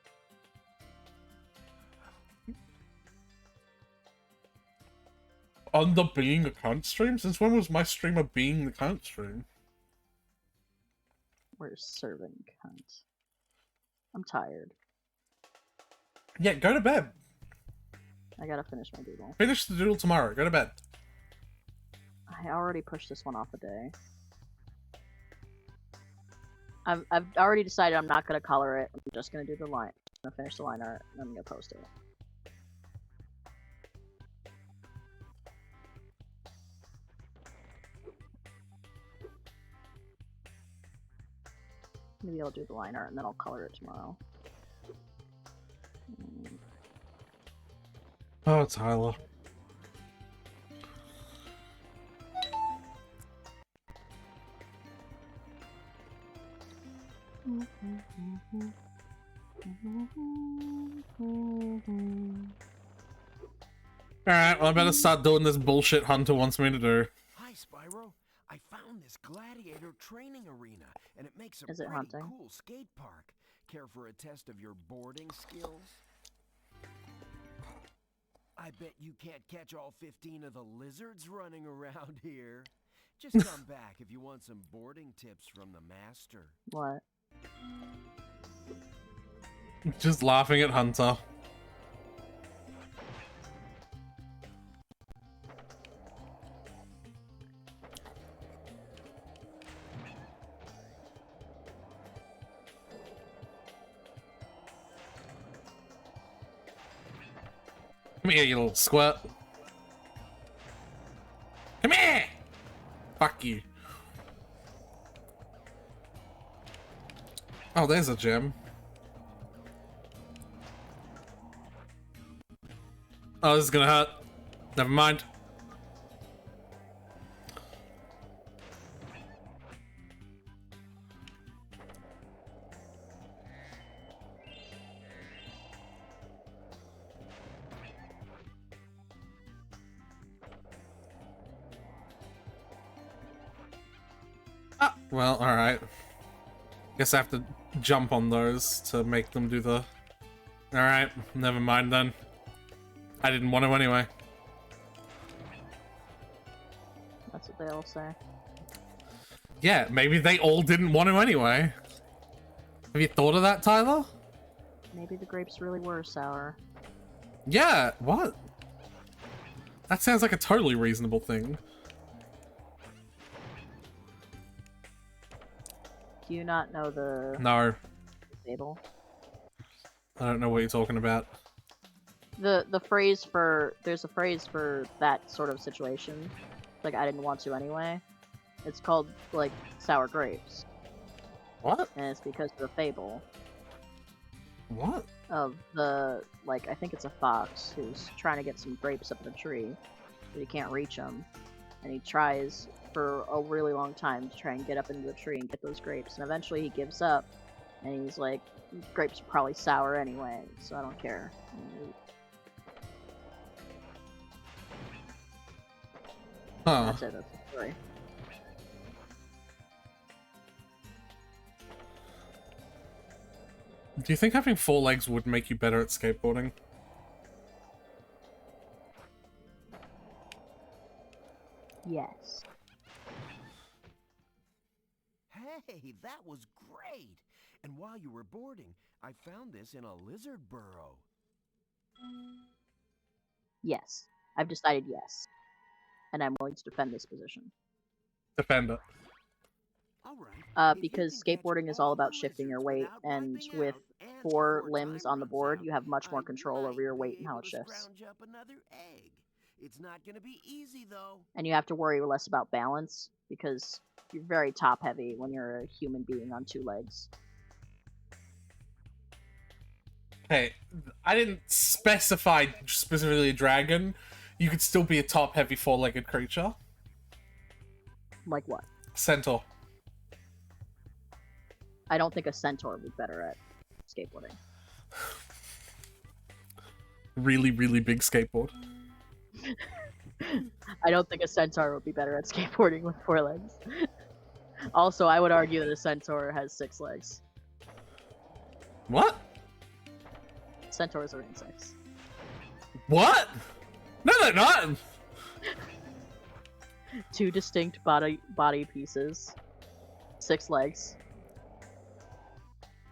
On the Being a Cunt stream? Since when was my stream a Being the Cunt stream? We're serving cunt. I'm tired. Yeah, go to bed. I gotta finish my doodle. Finish the doodle tomorrow. Go to bed. I already pushed this one off a day. I've already decided I'm not gonna color it. I'm just gonna do the line. I'm gonna finish the line art and I'm gonna post it. Maybe I'll do the line art and then I'll color it tomorrow. Oh, Tyler. Alright, well I better start doing this bullshit Hunter wants me to do. Hi, Spyro. I found this gladiator training arena, and it makes a Is it pretty haunting? cool skate park. Care for a test of your boarding skills? I bet you can't catch all 15 of the lizards running around here. Just come back if you want some boarding tips from the master. What? Just laughing at Hunter. Come here, you little squirt. Come here! Fuck you. Oh, there's a gem. Oh, this is gonna hurt. Never mind. Ah, well, alright. Guess I have to jump on those to make them do the... Alright, never mind then. I didn't want to anyway. That's what they all say. Yeah, maybe they all didn't want to anyway. Have you thought of that, Tyler? Maybe the grapes really were sour. Yeah, what? That sounds like a totally reasonable thing. Do you not know the No, fable? I don't know what you're talking about. The phrase for there's a phrase for that sort of situation. Like I didn't want to anyway. It's called like sour grapes. What? And it's because of the fable What? of the like I think it's a fox who's trying to get some grapes up in a tree, but he can't reach them, and he tries for a really long time to try and get up into the tree and get those grapes, and eventually he gives up, and he's like, grapes are probably sour anyway, so I don't care. Huh. That's it, that's the story. Do you think having 4 legs would make you better at skateboarding? Yes. Hey, that was great! And while you were boarding, I found this in a lizard burrow. Yes. I've decided yes. And I'm willing to defend this position. Defend it. Because skateboarding is all about shifting your weight, and with 4 limbs on the board, you have much more control over your weight and how it shifts. It's not gonna be easy though. And you have to worry less about balance, because you're very top heavy when you're a human being on 2 legs. Hey, I didn't specify specifically a dragon. You could still be a top-heavy 4-legged creature. Like what? Centaur. I don't think a centaur would be better at skateboarding. Really, really big skateboard. I don't think a centaur would be better at skateboarding with 4 legs. Also, I would argue that a centaur has 6 legs. What? Centaurs are insects. What? No, they're not! 2 distinct body pieces. 6 legs.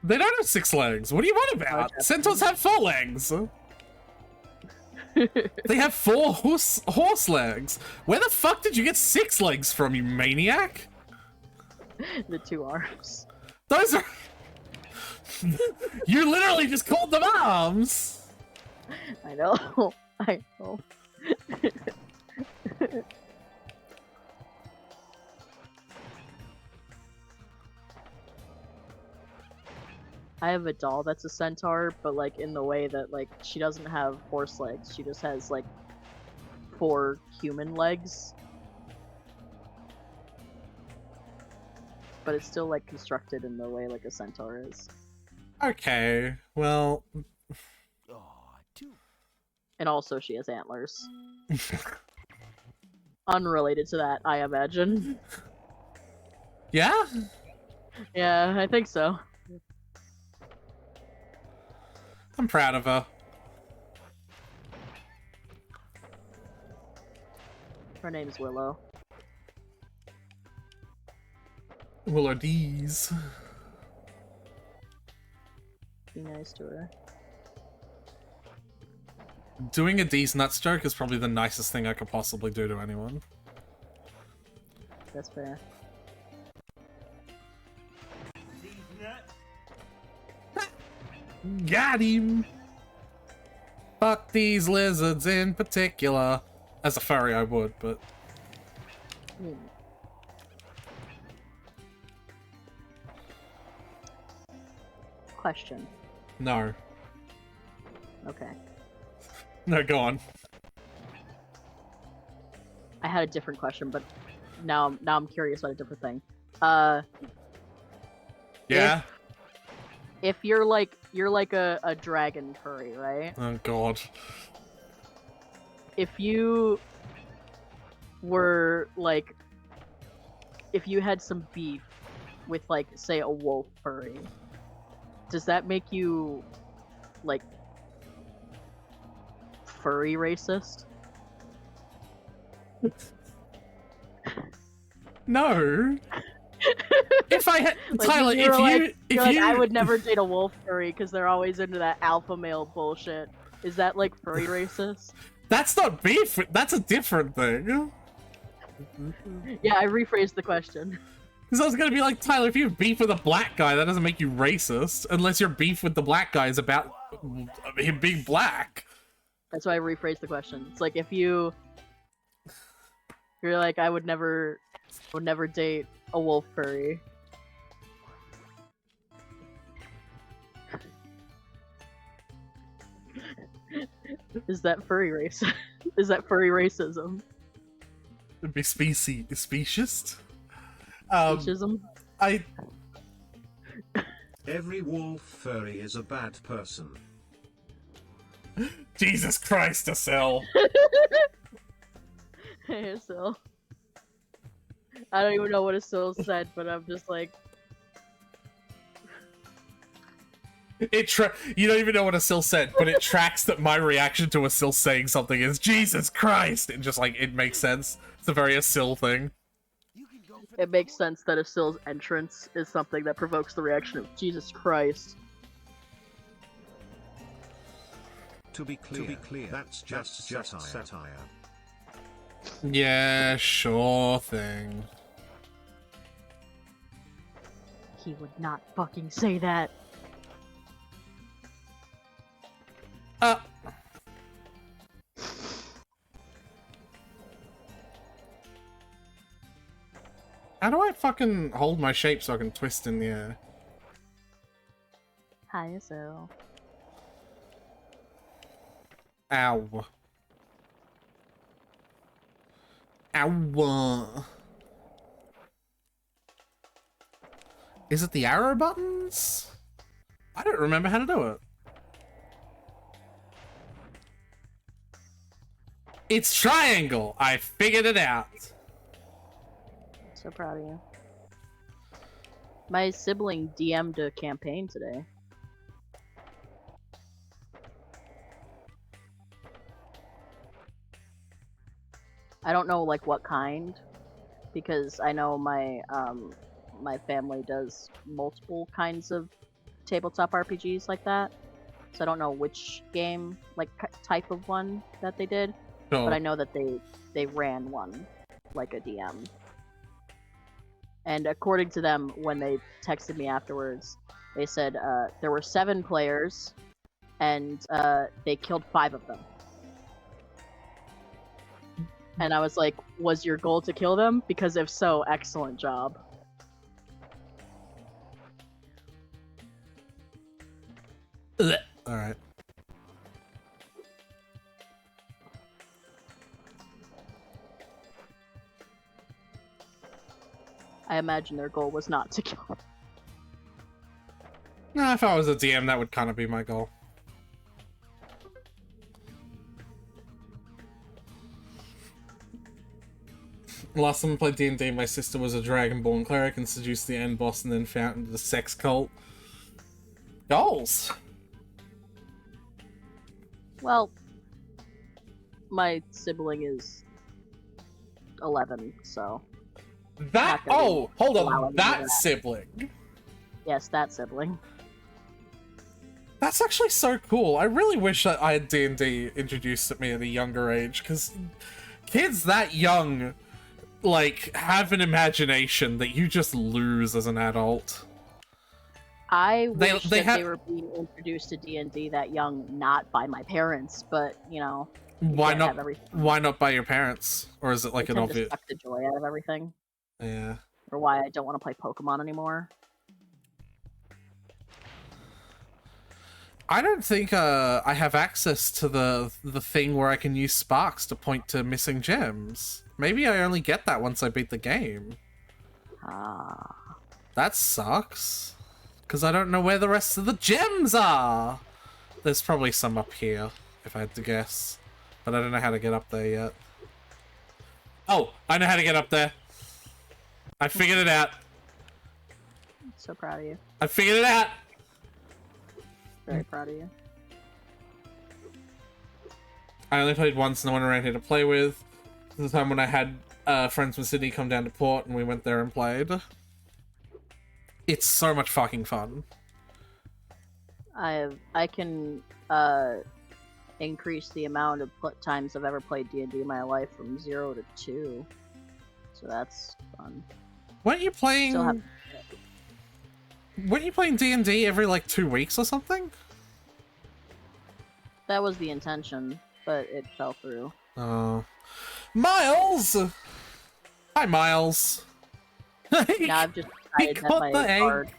They don't have 6 legs. What are you on about? Centaurs have 4 legs. They have 4 horse legs. Where the fuck did you get 6 legs from, you maniac? The 2 arms. Those are... You literally just called them arms! I know. I know. I have a doll that's a centaur, but like in the way that like she doesn't have horse legs, she just has like 4 human legs. but it's still like constructed in the way like a centaur is. Okay, well... And also she has antlers. Unrelated to that, I imagine. Yeah? Yeah, I think so. I'm proud of her. Her name's Willow. Willow D's. Be nice to her. Doing a D's nuts joke is probably the nicest thing I could possibly do to anyone. That's fair. Got him! Fuck these lizards in particular. As a furry I would, but... Question. No. Okay. No, go on. I had a different question, but now I'm curious about a different thing. Yeah? If you're like a dragon furry, right? Oh god. If you were like, if you had some beef with like, say, a wolf furry, does that make you like furry racist? No. If I had Like, Tyler, if you're like, you you're like, I would never date a wolf furry because they're always into that alpha male bullshit. Is that like furry racist? That's not beef. That's a different thing. Yeah, I rephrased the question. Because I was gonna be like, Tyler, if you have beef with a black guy, that doesn't make you racist, unless your beef with the black guy is about him being black. That's why I rephrased the question. It's like if you're like, I would never date a wolf furry. Is that furry race? Is that furry racism? It'd be speciesist. Speciesism? Every wolf furry is a bad person. Jesus Christ, Estelle. Hey, Sil. I don't even know what Sil said, but I'm just like... You don't even know what Asil said, but it tracks that my reaction to Asil saying something is Jesus Christ! It just like, it makes sense. It's a very Asil thing. It makes sense that Asil's entrance is something that provokes the reaction of Jesus Christ. To be clear, that's just satire. Yeah, sure thing. He would not fucking say that. How do I fucking hold my shape so I can twist in the air? Hi, Asil. Ow. Ow. Is it the arrow buttons? I don't remember how to do it. It's triangle! I figured it out. So proud of you. My sibling DM'd a campaign today. I don't know like what kind, because I know my my family does multiple kinds of tabletop RPGs like that. So I don't know which game, like type of one that they did, but I know that they ran one, like a DM. And according to them, when they texted me afterwards, they said there were 7 players, and they killed 5 of them. And I was like, was your goal to kill them? Because if so, excellent job. Alright. I imagine their goal was not to kill. Nah, if I was a DM, that would kind of be my goal. Last time I played D&D, my sister was a Dragonborn cleric and seduced the end boss and then founded the sex cult. Goals! Well, my sibling is 11, so... That? Oh, hold on, that that sibling? Yes, that sibling. That's actually so cool. I really wish that I had D&D introduced to me at a younger age, because kids that young, like, have an imagination that you just lose as an adult. I wish they that they were being introduced to D&D that young, not by my parents, but, you know... Why not? Why not by your parents? Or is it like an obvious? Suck the joy out of everything. Yeah. Or why I don't want to play Pokemon anymore. I don't think I have access to the thing where I can use sparks to point to missing gems. Maybe I only get that once I beat the game. Ah. That sucks. Because I don't know where the rest of the gems are. There's probably some up here, if I had to guess. But I don't know how to get up there yet. Oh, I know how to get up there. I figured it out. So proud of you. I figured it out. Very proud of you. I only played once, no one around here to play with. This is the time when I had friends from Sydney come down to Port and we went there and played. It's so much fucking fun. I can increase the amount of times I've ever played D&D in my life from 0 to 2. So that's fun. Weren't you playing... Weren't you playing D&D every, like, 2 weeks or something? That was the intention, but it fell through. Oh. Miles! Hi, Miles. Now I've just decided that my bard...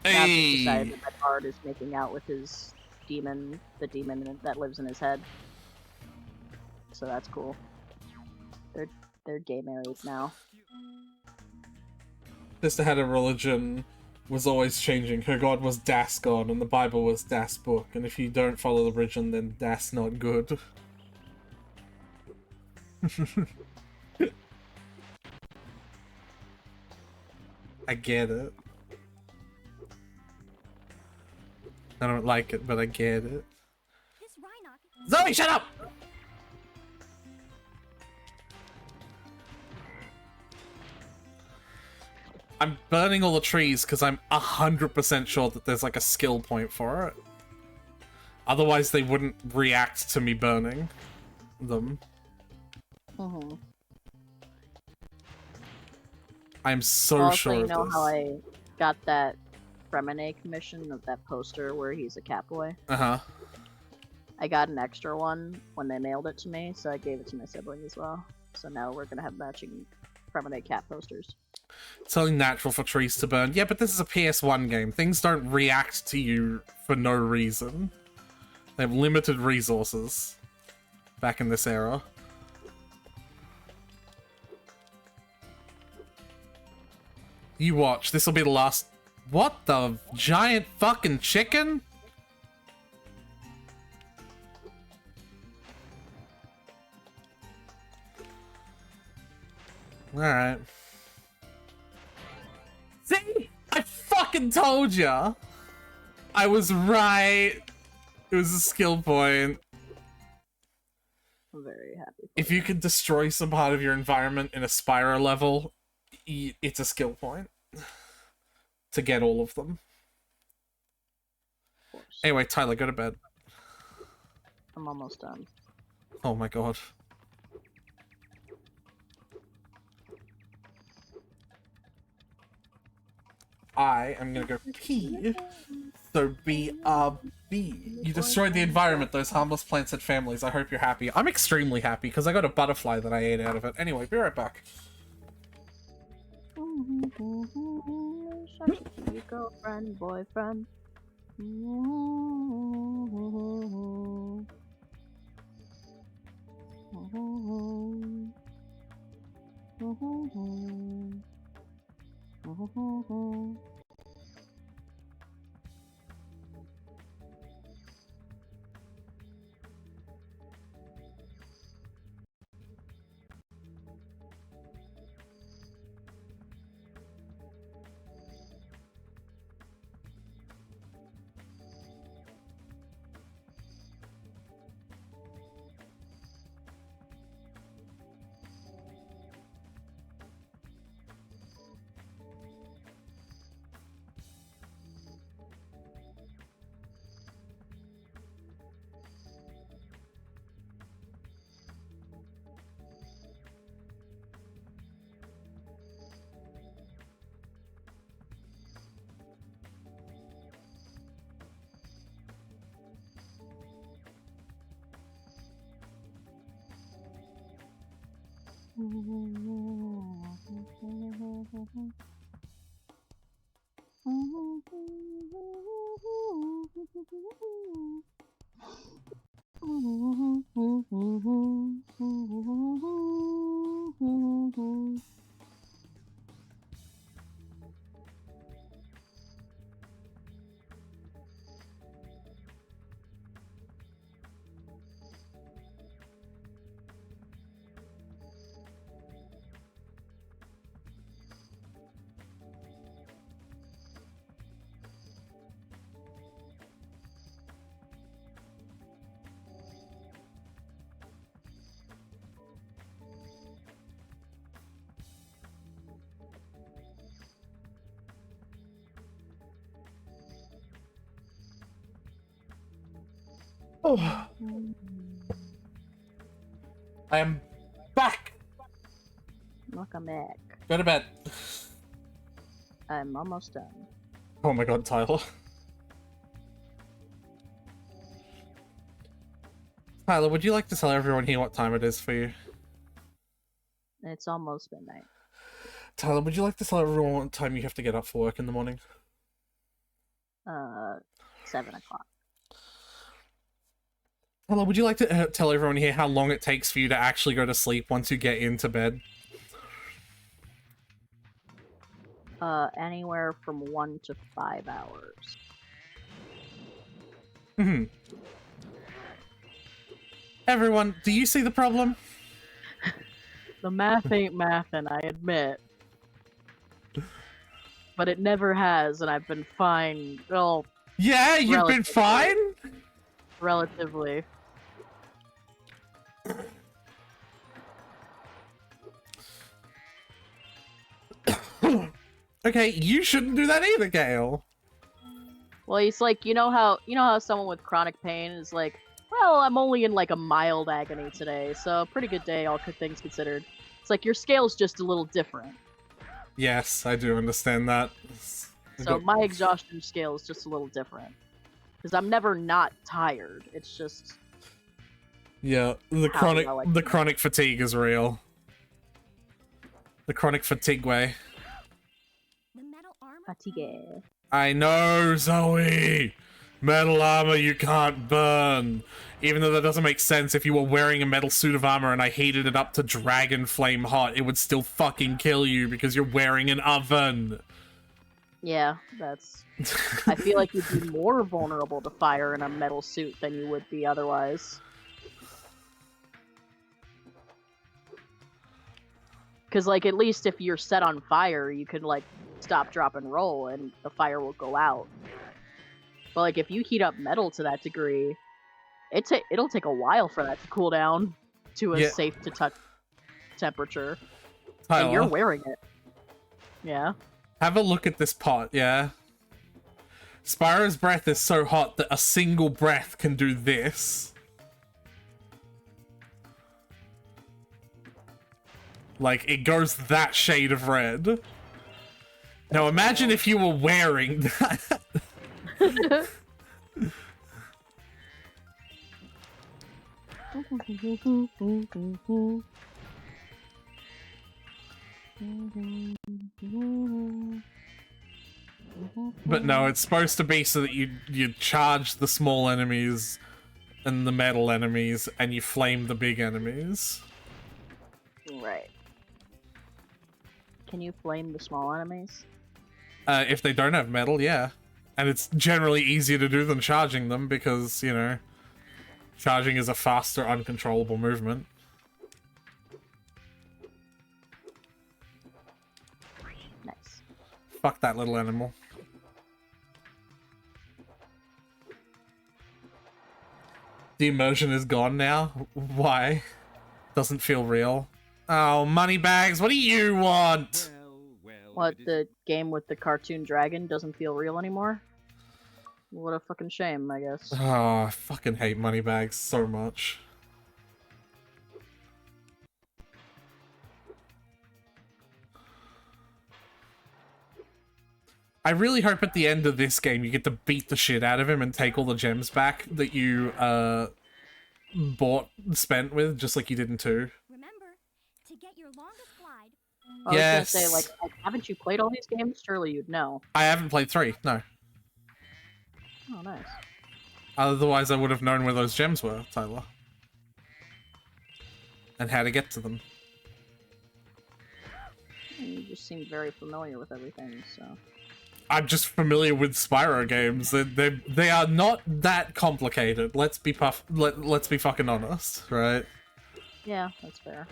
Now I've just decided that my bard is making out with his demon, the demon that lives in his head. So that's cool. They're gay married now. Sister had a religion, was always changing. Her god was Das God, and the Bible was Das Book. And if you don't follow the religion, then Das not good. I get it. I don't like it, but I get it. Zoe, shut up! I'm burning all the trees because I'm 100% sure that there's like a skill point for it. Otherwise they wouldn't react to me burning them. Mm-hmm. I'm so sure you of know this. how I got that Fremine commission of that poster where he's a catboy? Uh-huh. I got an extra one when they mailed it to me, so I gave it to my sibling as well. So now we're gonna have matching Fremine cat posters. It's only natural for trees to burn. Yeah, but this is a PS1 game. Things don't react to you for no reason. They have limited resources back in this era. You watch. This will be the last... What the giant fucking chicken? Alright. See? I fucking told ya! I was right. It was a skill point. I'm very happy. If you can destroy some part of your environment in a Spyro level, it's a skill point. To get all of them. Anyway, Tyler, go to bed. I'm almost done. Oh my god. I am gonna go pee. So BRB. You destroyed the environment, those harmless plants and families. I hope you're happy. I'm extremely happy because I got a butterfly that I ate out of it. Anyway, be right back. Girlfriend, boyfriend. Oh. I am back! Welcome back. Go to bed. I'm almost done. Oh my god, Tyler. Tyler, would you like to tell everyone here what time it is for you? It's almost midnight. Tyler, would you like to tell everyone what time you have to get up for work in the morning? 7 o'clock. Tyler, would you like to tell everyone here how long it takes for you to actually go to sleep once you get into bed? Anywhere from 1 to 5 hours. Everyone, do you see the problem? The math ain't mathin', I admit. But it never has, and I've been fine. Well, yeah, you've been fine? Relatively. Okay, you shouldn't do that either, Gale. Well, it's like, you know how someone with chronic pain is like, well, I'm only in like a mild agony today, so pretty good day, all good things considered. It's like your scale's just a little different. Yes, I do understand that. So my exhaustion scale is just a little different. Because I'm never not tired. It's just... Yeah, the chronic fatigue is real. The chronic fatigue way. Fatigue. I know, Zoe! Metal armor you can't burn. Even though that doesn't make sense, if you were wearing a metal suit of armor and I heated it up to dragon flame hot, it would still fucking kill you because you're wearing an oven. Yeah, that's... I feel like you'd be more vulnerable to fire in a metal suit than you would be otherwise. Because, like, at least if you're set on fire, you can, like, stop, drop, and roll, and the fire will go out. But, like, if you heat up metal to that degree, it'll take a while for that to cool down to a safe-to-touch temperature. Tyler, and you're wearing it. Yeah? Have a look at this pot, yeah? Spyro's breath is so hot that a single breath can do this. Like, it goes that shade of red. Now imagine if you were wearing that. But no, it's supposed to be so that you charge the small enemies and the metal enemies, and you flame the big enemies. Right. Can you flame the small enemies? If they don't have metal, yeah. And it's generally easier to do than charging them because, you know, charging is a faster, uncontrollable movement. Nice. Fuck that little animal. The immersion is gone now? Why? Doesn't feel real. Oh, Moneybags, what do you want? What, the game with the cartoon dragon doesn't feel real anymore? What a fucking shame, I guess. Oh, I fucking hate Moneybags so much. I really hope at the end of this game you get to beat the shit out of him and take all the gems back that you spent with, just like you did in 2. Remember, to get your longest glide. I was gonna say, like, haven't you played all these games? Surely you'd know. I haven't played 3, no. Oh, nice. Otherwise I would have known where those gems were, Tyler. And how to get to them. You just seem very familiar with everything, so... I'm just familiar with Spyro games. They are not that complicated. Let's be fucking honest, right? Yeah, that's fair.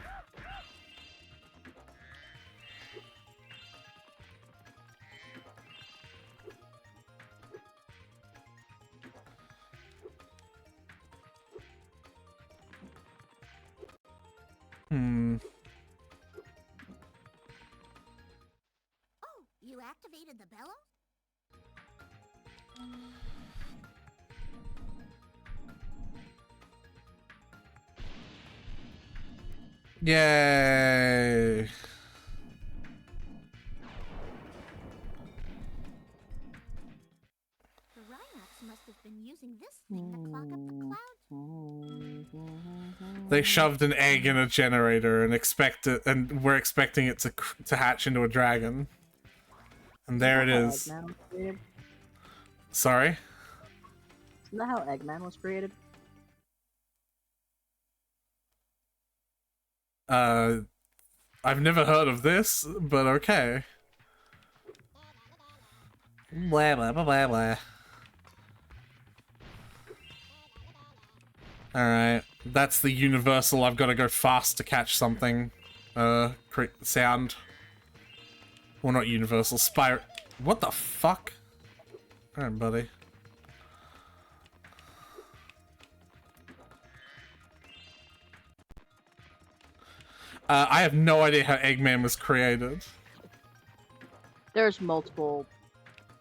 Hmm. Oh, you activated the bellows? Yay! The Rhinox must have been using this thing to clog up the clouds. They shoved an egg in a generator and we're expecting it to hatch into a dragon. And there it is. Sorry? Isn't that how Eggman was created? I've never heard of this, but okay. Blah blah blah blah blah. Alright, that's the universal I've got to go fast to catch something sound. Well, not universal, Spyro. What the fuck? Alright, buddy. I have no idea how Eggman was created. There's multiple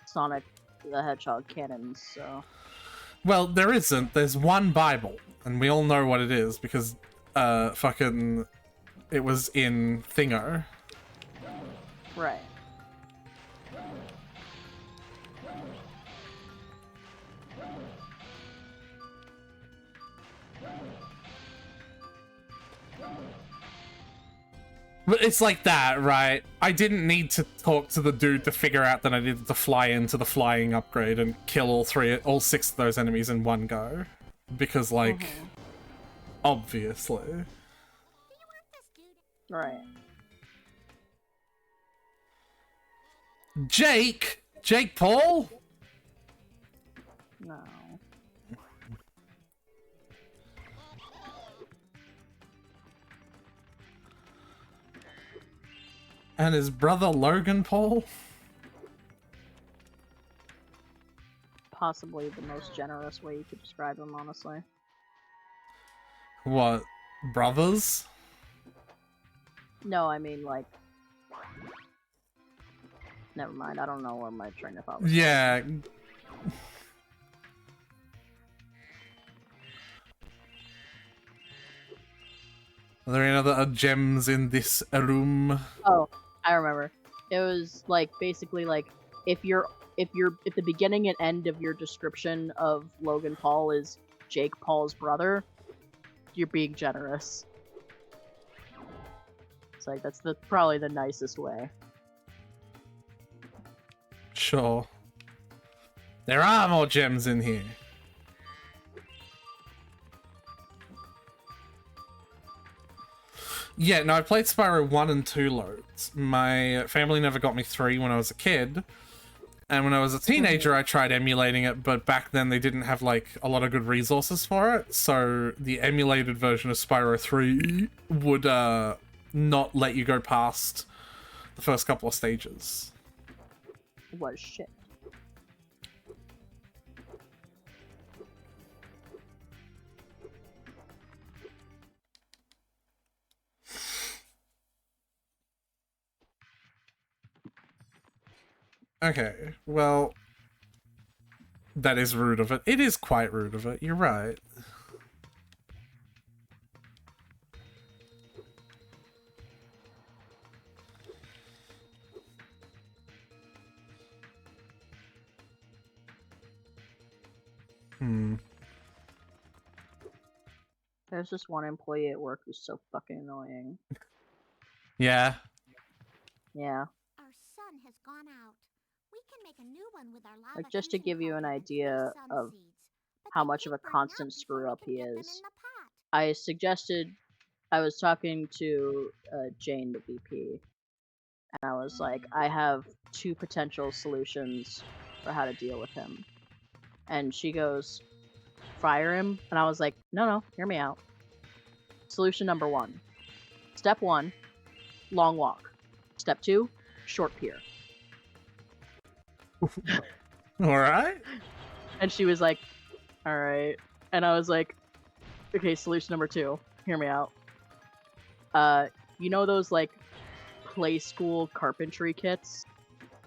Sonic the Hedgehog canons, so... Well, there isn't. There's one Bible, and we all know what it is, because, fucking... it was in Thingo. Right. But it's like that, right? I didn't need to talk to the dude to figure out that I needed to fly into the flying upgrade and kill all 6 of those enemies in one go. Because, like, obviously. Right. Jake Paul? No. And his brother Logan Paul? Possibly the most generous way you could describe him, honestly. What? Brothers? No, I mean, like... Never mind, I don't know where my train of thought was. Yeah. Are there any other gems in this room? Oh, I remember. It was like basically like if the beginning and end of your description of Logan Paul is Jake Paul's brother, you're being generous. It's like that's probably the nicest way. Sure. There are more gems in here. Yeah, no, I played Spyro 1 and 2 loads. My family never got me 3 when I was a kid. And when I was a teenager, I tried emulating it, but back then they didn't have, like, a lot of good resources for it. So the emulated version of Spyro 3 would, not let you go past the first couple of stages. Was shit. Okay, well, that is rude of it. It is quite rude of it, you're right. There's this one employee at work who's so fucking annoying. Yeah. Yeah. Our sun has gone out. We can make a new one with our lava. Like, just to give you an idea of how much of a constant screw-up he is, I was talking to Jane, the VP, and I was like, I have 2 potential solutions for how to deal with him. And she goes, fire him? And I was like, no, hear me out. Solution number 1. Step 1, long walk. Step 2, short pier. Alright. And she was like, alright. And I was like, okay, solution number 2, hear me out. You know those, like, play school carpentry kits?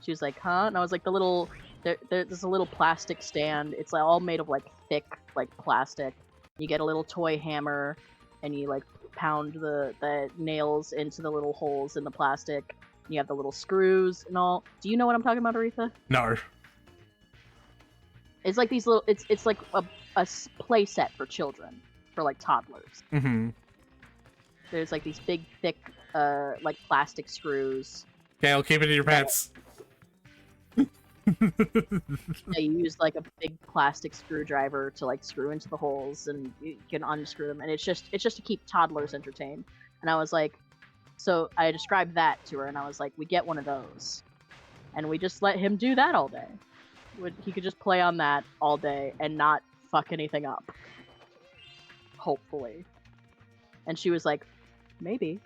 She was like, huh? And I was like, there's a little plastic stand. It's like all made of, like, thick, like, plastic. You get a little toy hammer, and you, like, pound the nails into the little holes in the plastic. You have the little screws and all. Do you know what I'm talking about, Aretha? No. It's like these little... It's like a play set for children. For, like, toddlers. Mm-hmm. There's, like, these big, thick, like, plastic screws. Okay, I'll keep it in your pants. Yeah, you use, like, a big plastic screwdriver to, like, screw into the holes, and you can unscrew them, and it's just to keep toddlers entertained. And I was like... So I described that to her, and I was like, we get one of those. And we just let him do that all day. He could just play on that all day and not fuck anything up. Hopefully. And she was like, maybe.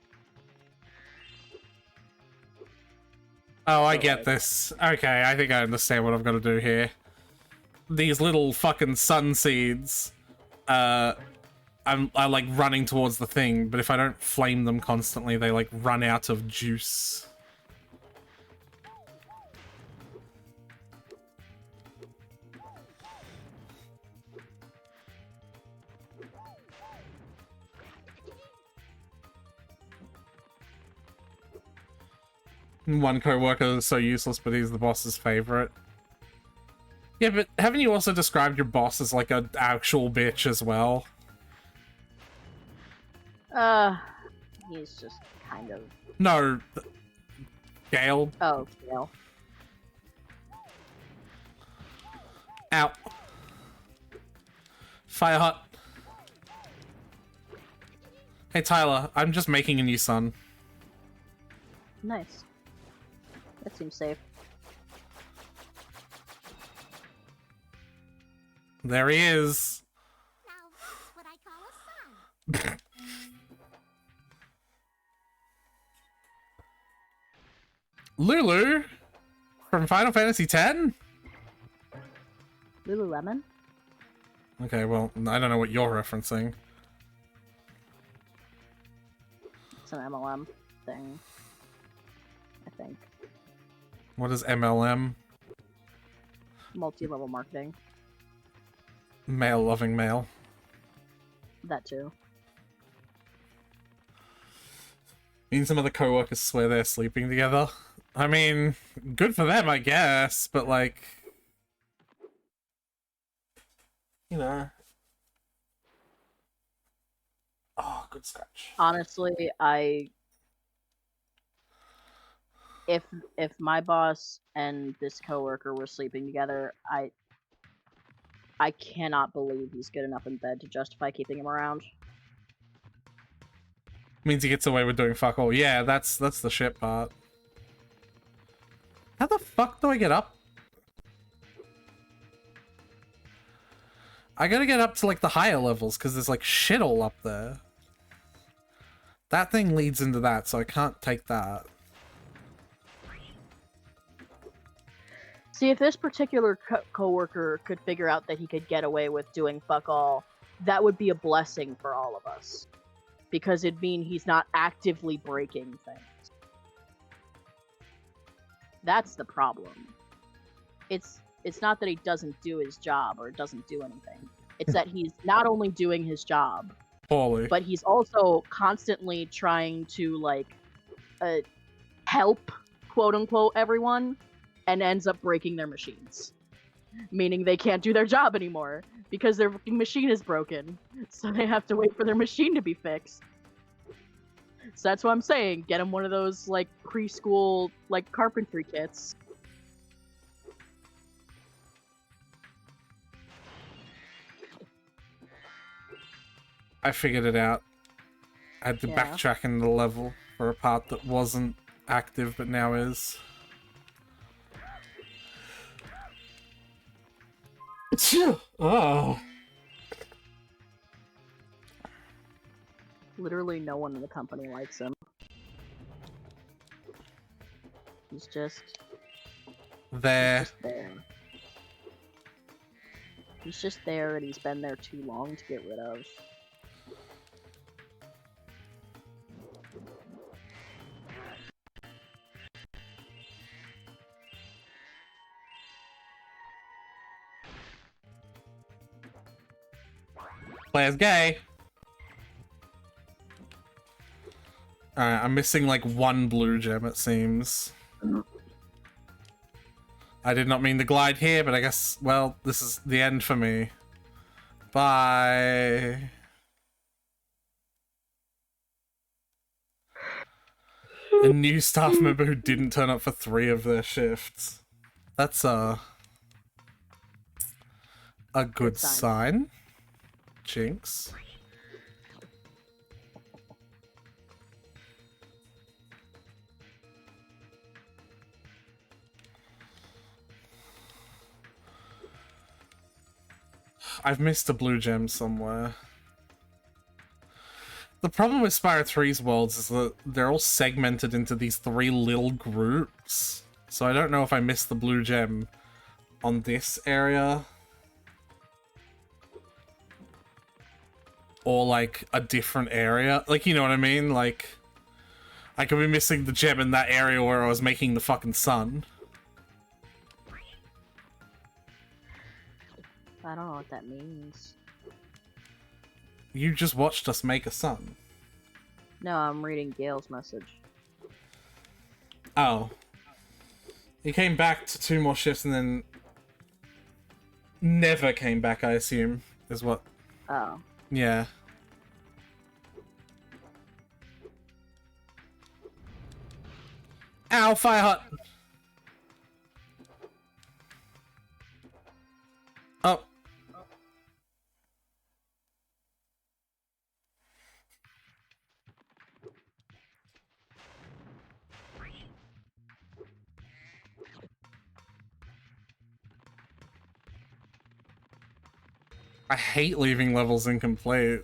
Oh, I get this. Okay, I think I understand what I've got to do here. These little fucking sun seeds, I like running towards the thing, but if I don't flame them constantly, they like run out of juice. One co-worker is so useless, but he's the boss's favorite. Yeah, but haven't you also described your boss as like an actual bitch as well? He's just kind of... No. Gale. Oh, Gale. Ow. Fire hot. Hey Tyler, I'm just making a new sun. Nice. That seems safe. There he is. Now that's what I call a sun. Lulu from Final Fantasy X? Lululemon? Okay, well, I don't know what you're referencing. It's an MLM thing. I think. What is MLM? Multi-level marketing. Male loving male. That too. Me and some other co-workers swear they're sleeping together. I mean, good for them, I guess, but like... You know... Oh, good scratch. Honestly, if my boss and this coworker were sleeping together, I cannot believe he's good enough in bed to justify keeping him around. Means he gets away with doing fuck all. Yeah, that's the shit part. How the fuck do I get up? I gotta get up to like the higher levels because there's like shit all up there. That thing leads into that, so I can't take that. See, if this particular coworker could figure out that he could get away with doing fuck all, that would be a blessing for all of us. Because it'd mean he's not actively breaking things. That's the problem. It's not that he doesn't do his job or doesn't do anything. It's that he's not only doing his job, poorly, but he's also constantly trying to, like, help, quote-unquote, everyone, and ends up breaking their machines. Meaning they can't do their job anymore, because their machine is broken. So they have to wait for their machine to be fixed. So that's what I'm saying. Get him one of those, like, preschool, like, carpentry kits. I figured it out. I had to backtrack in the level for a part that wasn't active but now is. Oh. Literally no one in the company likes him. He's just... there. He's just there. He's just there, and he's been there too long to get rid of. Player's gay. Alright, I'm missing like one blue gem, it seems. I did not mean to glide here, but I guess, well, this is the end for me. Bye. A new staff member who didn't turn up for 3 of their shifts. That's a good sign. Jinx. I've missed a blue gem somewhere. The problem with Spyro 3's worlds is that they're all segmented into these 3 little groups. So I don't know if I missed the blue gem on this area. Or like a different area. Like, you know what I mean? Like, I could be missing the gem in that area where I was making the fucking sun. I don't know what that means. You just watched us make a sun. No, I'm reading Gail's message. Oh. He came back to 2 more shifts and then never came back, I assume, is what... Oh. Yeah. Ow, fire hut! Oh. I hate leaving levels incomplete.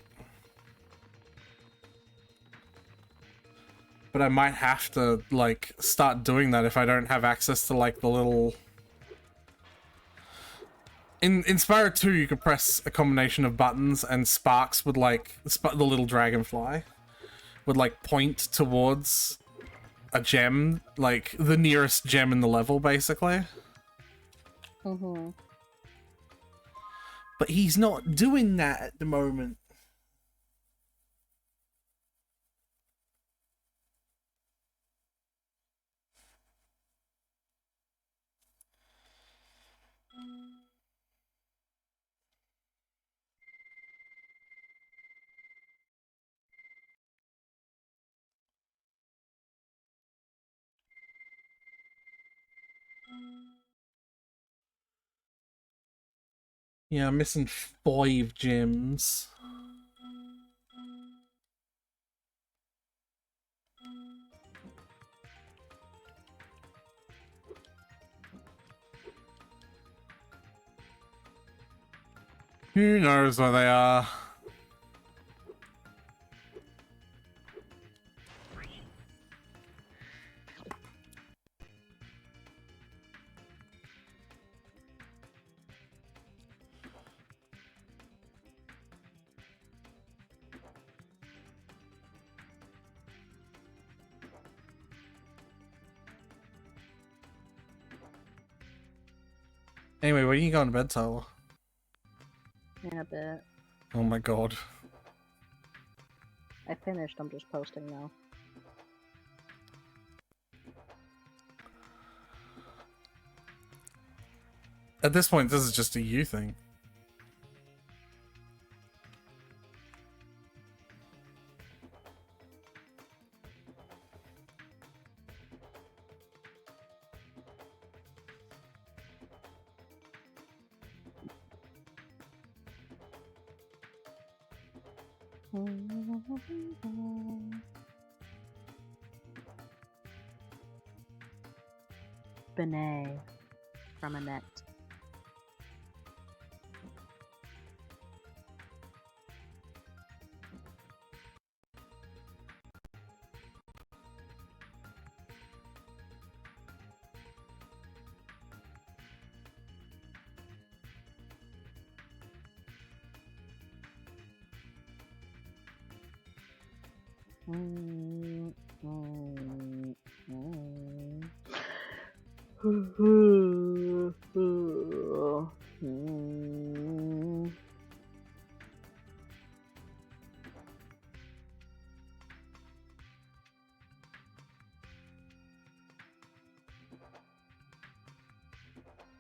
But I might have to, like, start doing that if I don't have access to, like, the little... In Spyro 2, you could press a combination of buttons and sparks would, like... the little dragonfly would, like, point towards a gem, like, the nearest gem in the level, basically. Mm-hmm. But he's not doing that at the moment. Yeah, I'm missing 5 gems. Who knows where they are? Anyway, when are you going to bed, Tyler? In a bit. Oh my god. I finished, I'm just posting now. At this point, this is just a you thing. Benet from Annette.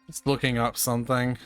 Just looking up something.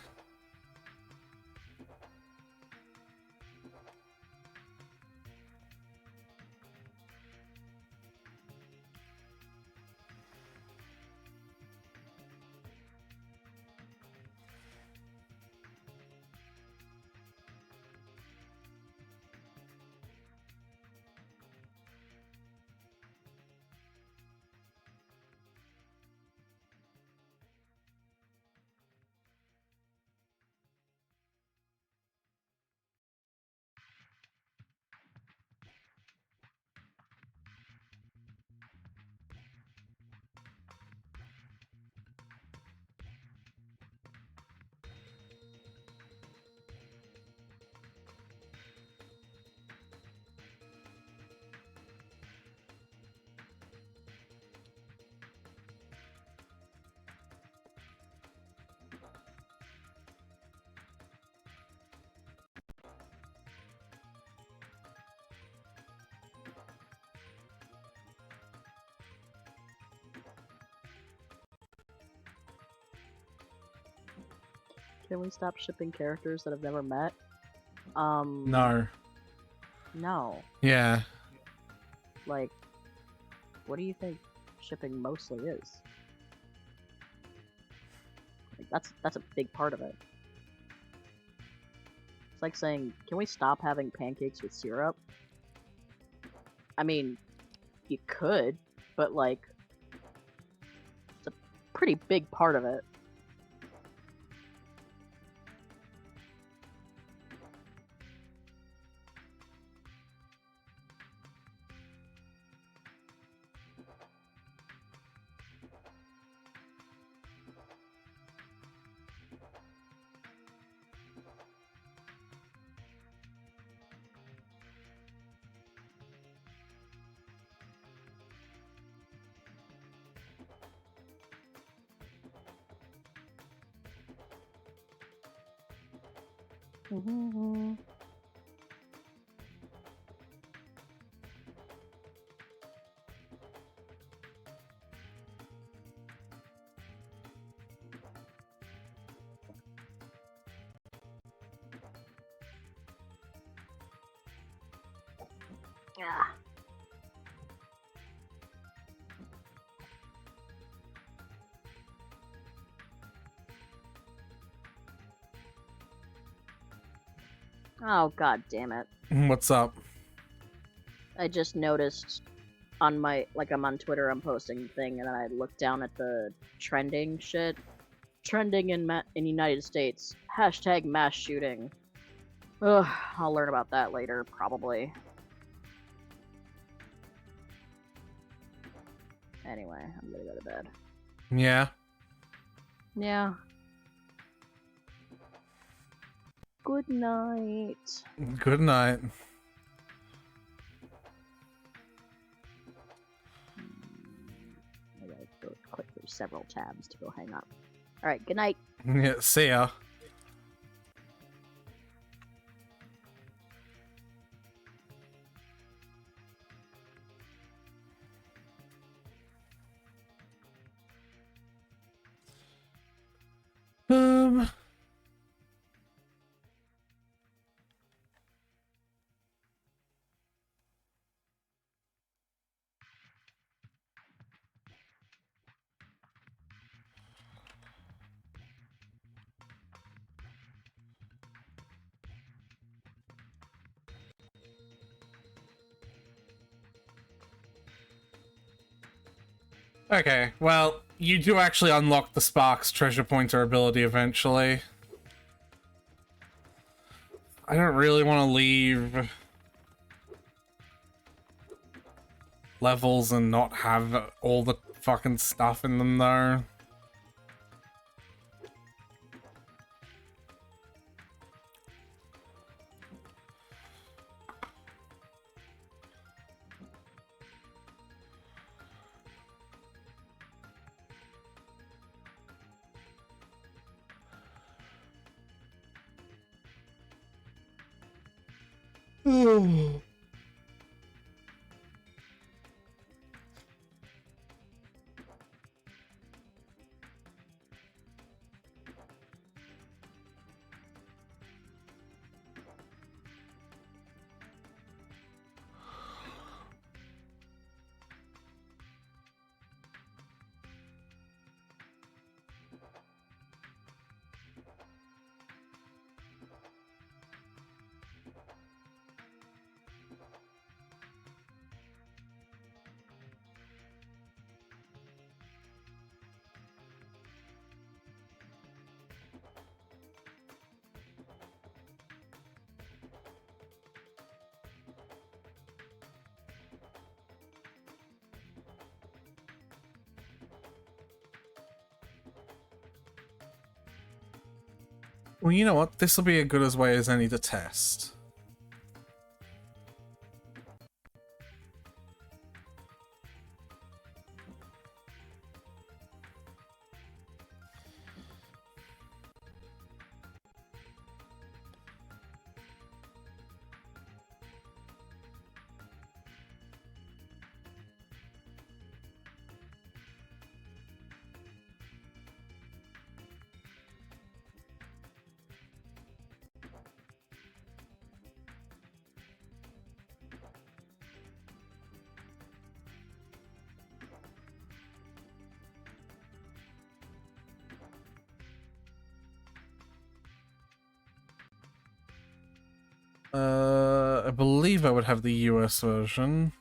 Can we stop shipping characters that I've never met? No. No. Yeah. Like, what do you think shipping mostly is? Like, that's a big part of it. It's like saying, can we stop having pancakes with syrup? I mean, you could, but like, it's a pretty big part of it. Yeah. Oh, god damn it. What's up? I just noticed on my, like, I'm on Twitter, I'm posting the thing, and then I looked down at the trending shit. Trending in United States. Hashtag mass shooting. Ugh, I'll learn about that later, probably. Anyway, I'm gonna go to bed. Yeah. Yeah. Good night. Good night. I gotta go click through several tabs to go hang up. Alright, good night. Yeah, see ya. Um... Okay, well, you do actually unlock the Sparks treasure pointer ability eventually. I don't really want to leave levels and not have all the fucking stuff in them though. Well, you know what? This will be as good a way as any to test. I believe I would have the US version.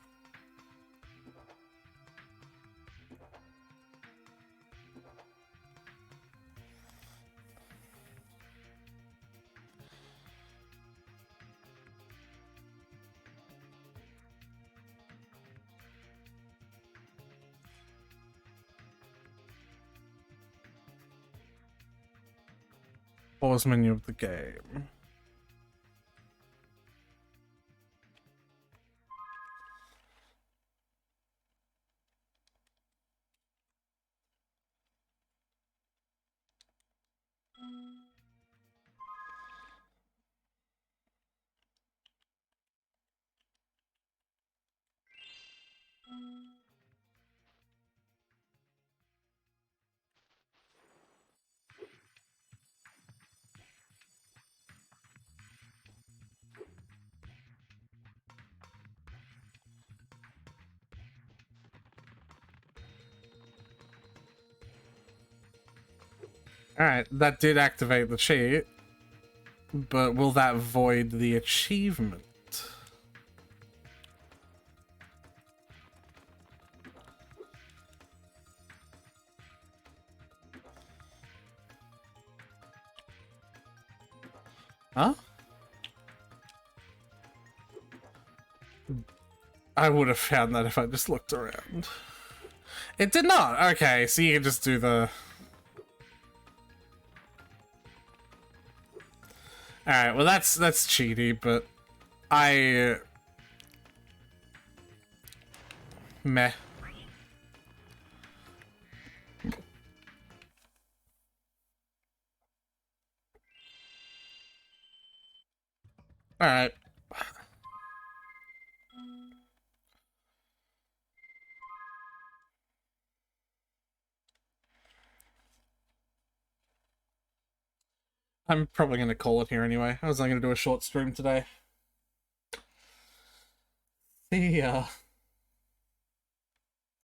Pause menu of the game. Alright, that did activate the cheat, but will that void the achievement? Huh? I would have found that if I just looked around. It did not. Okay, so you can just do the... Alright, well that's cheaty, but meh. Alright. I'm probably going to call it here anyway. I was only going to do a short stream today. See ya.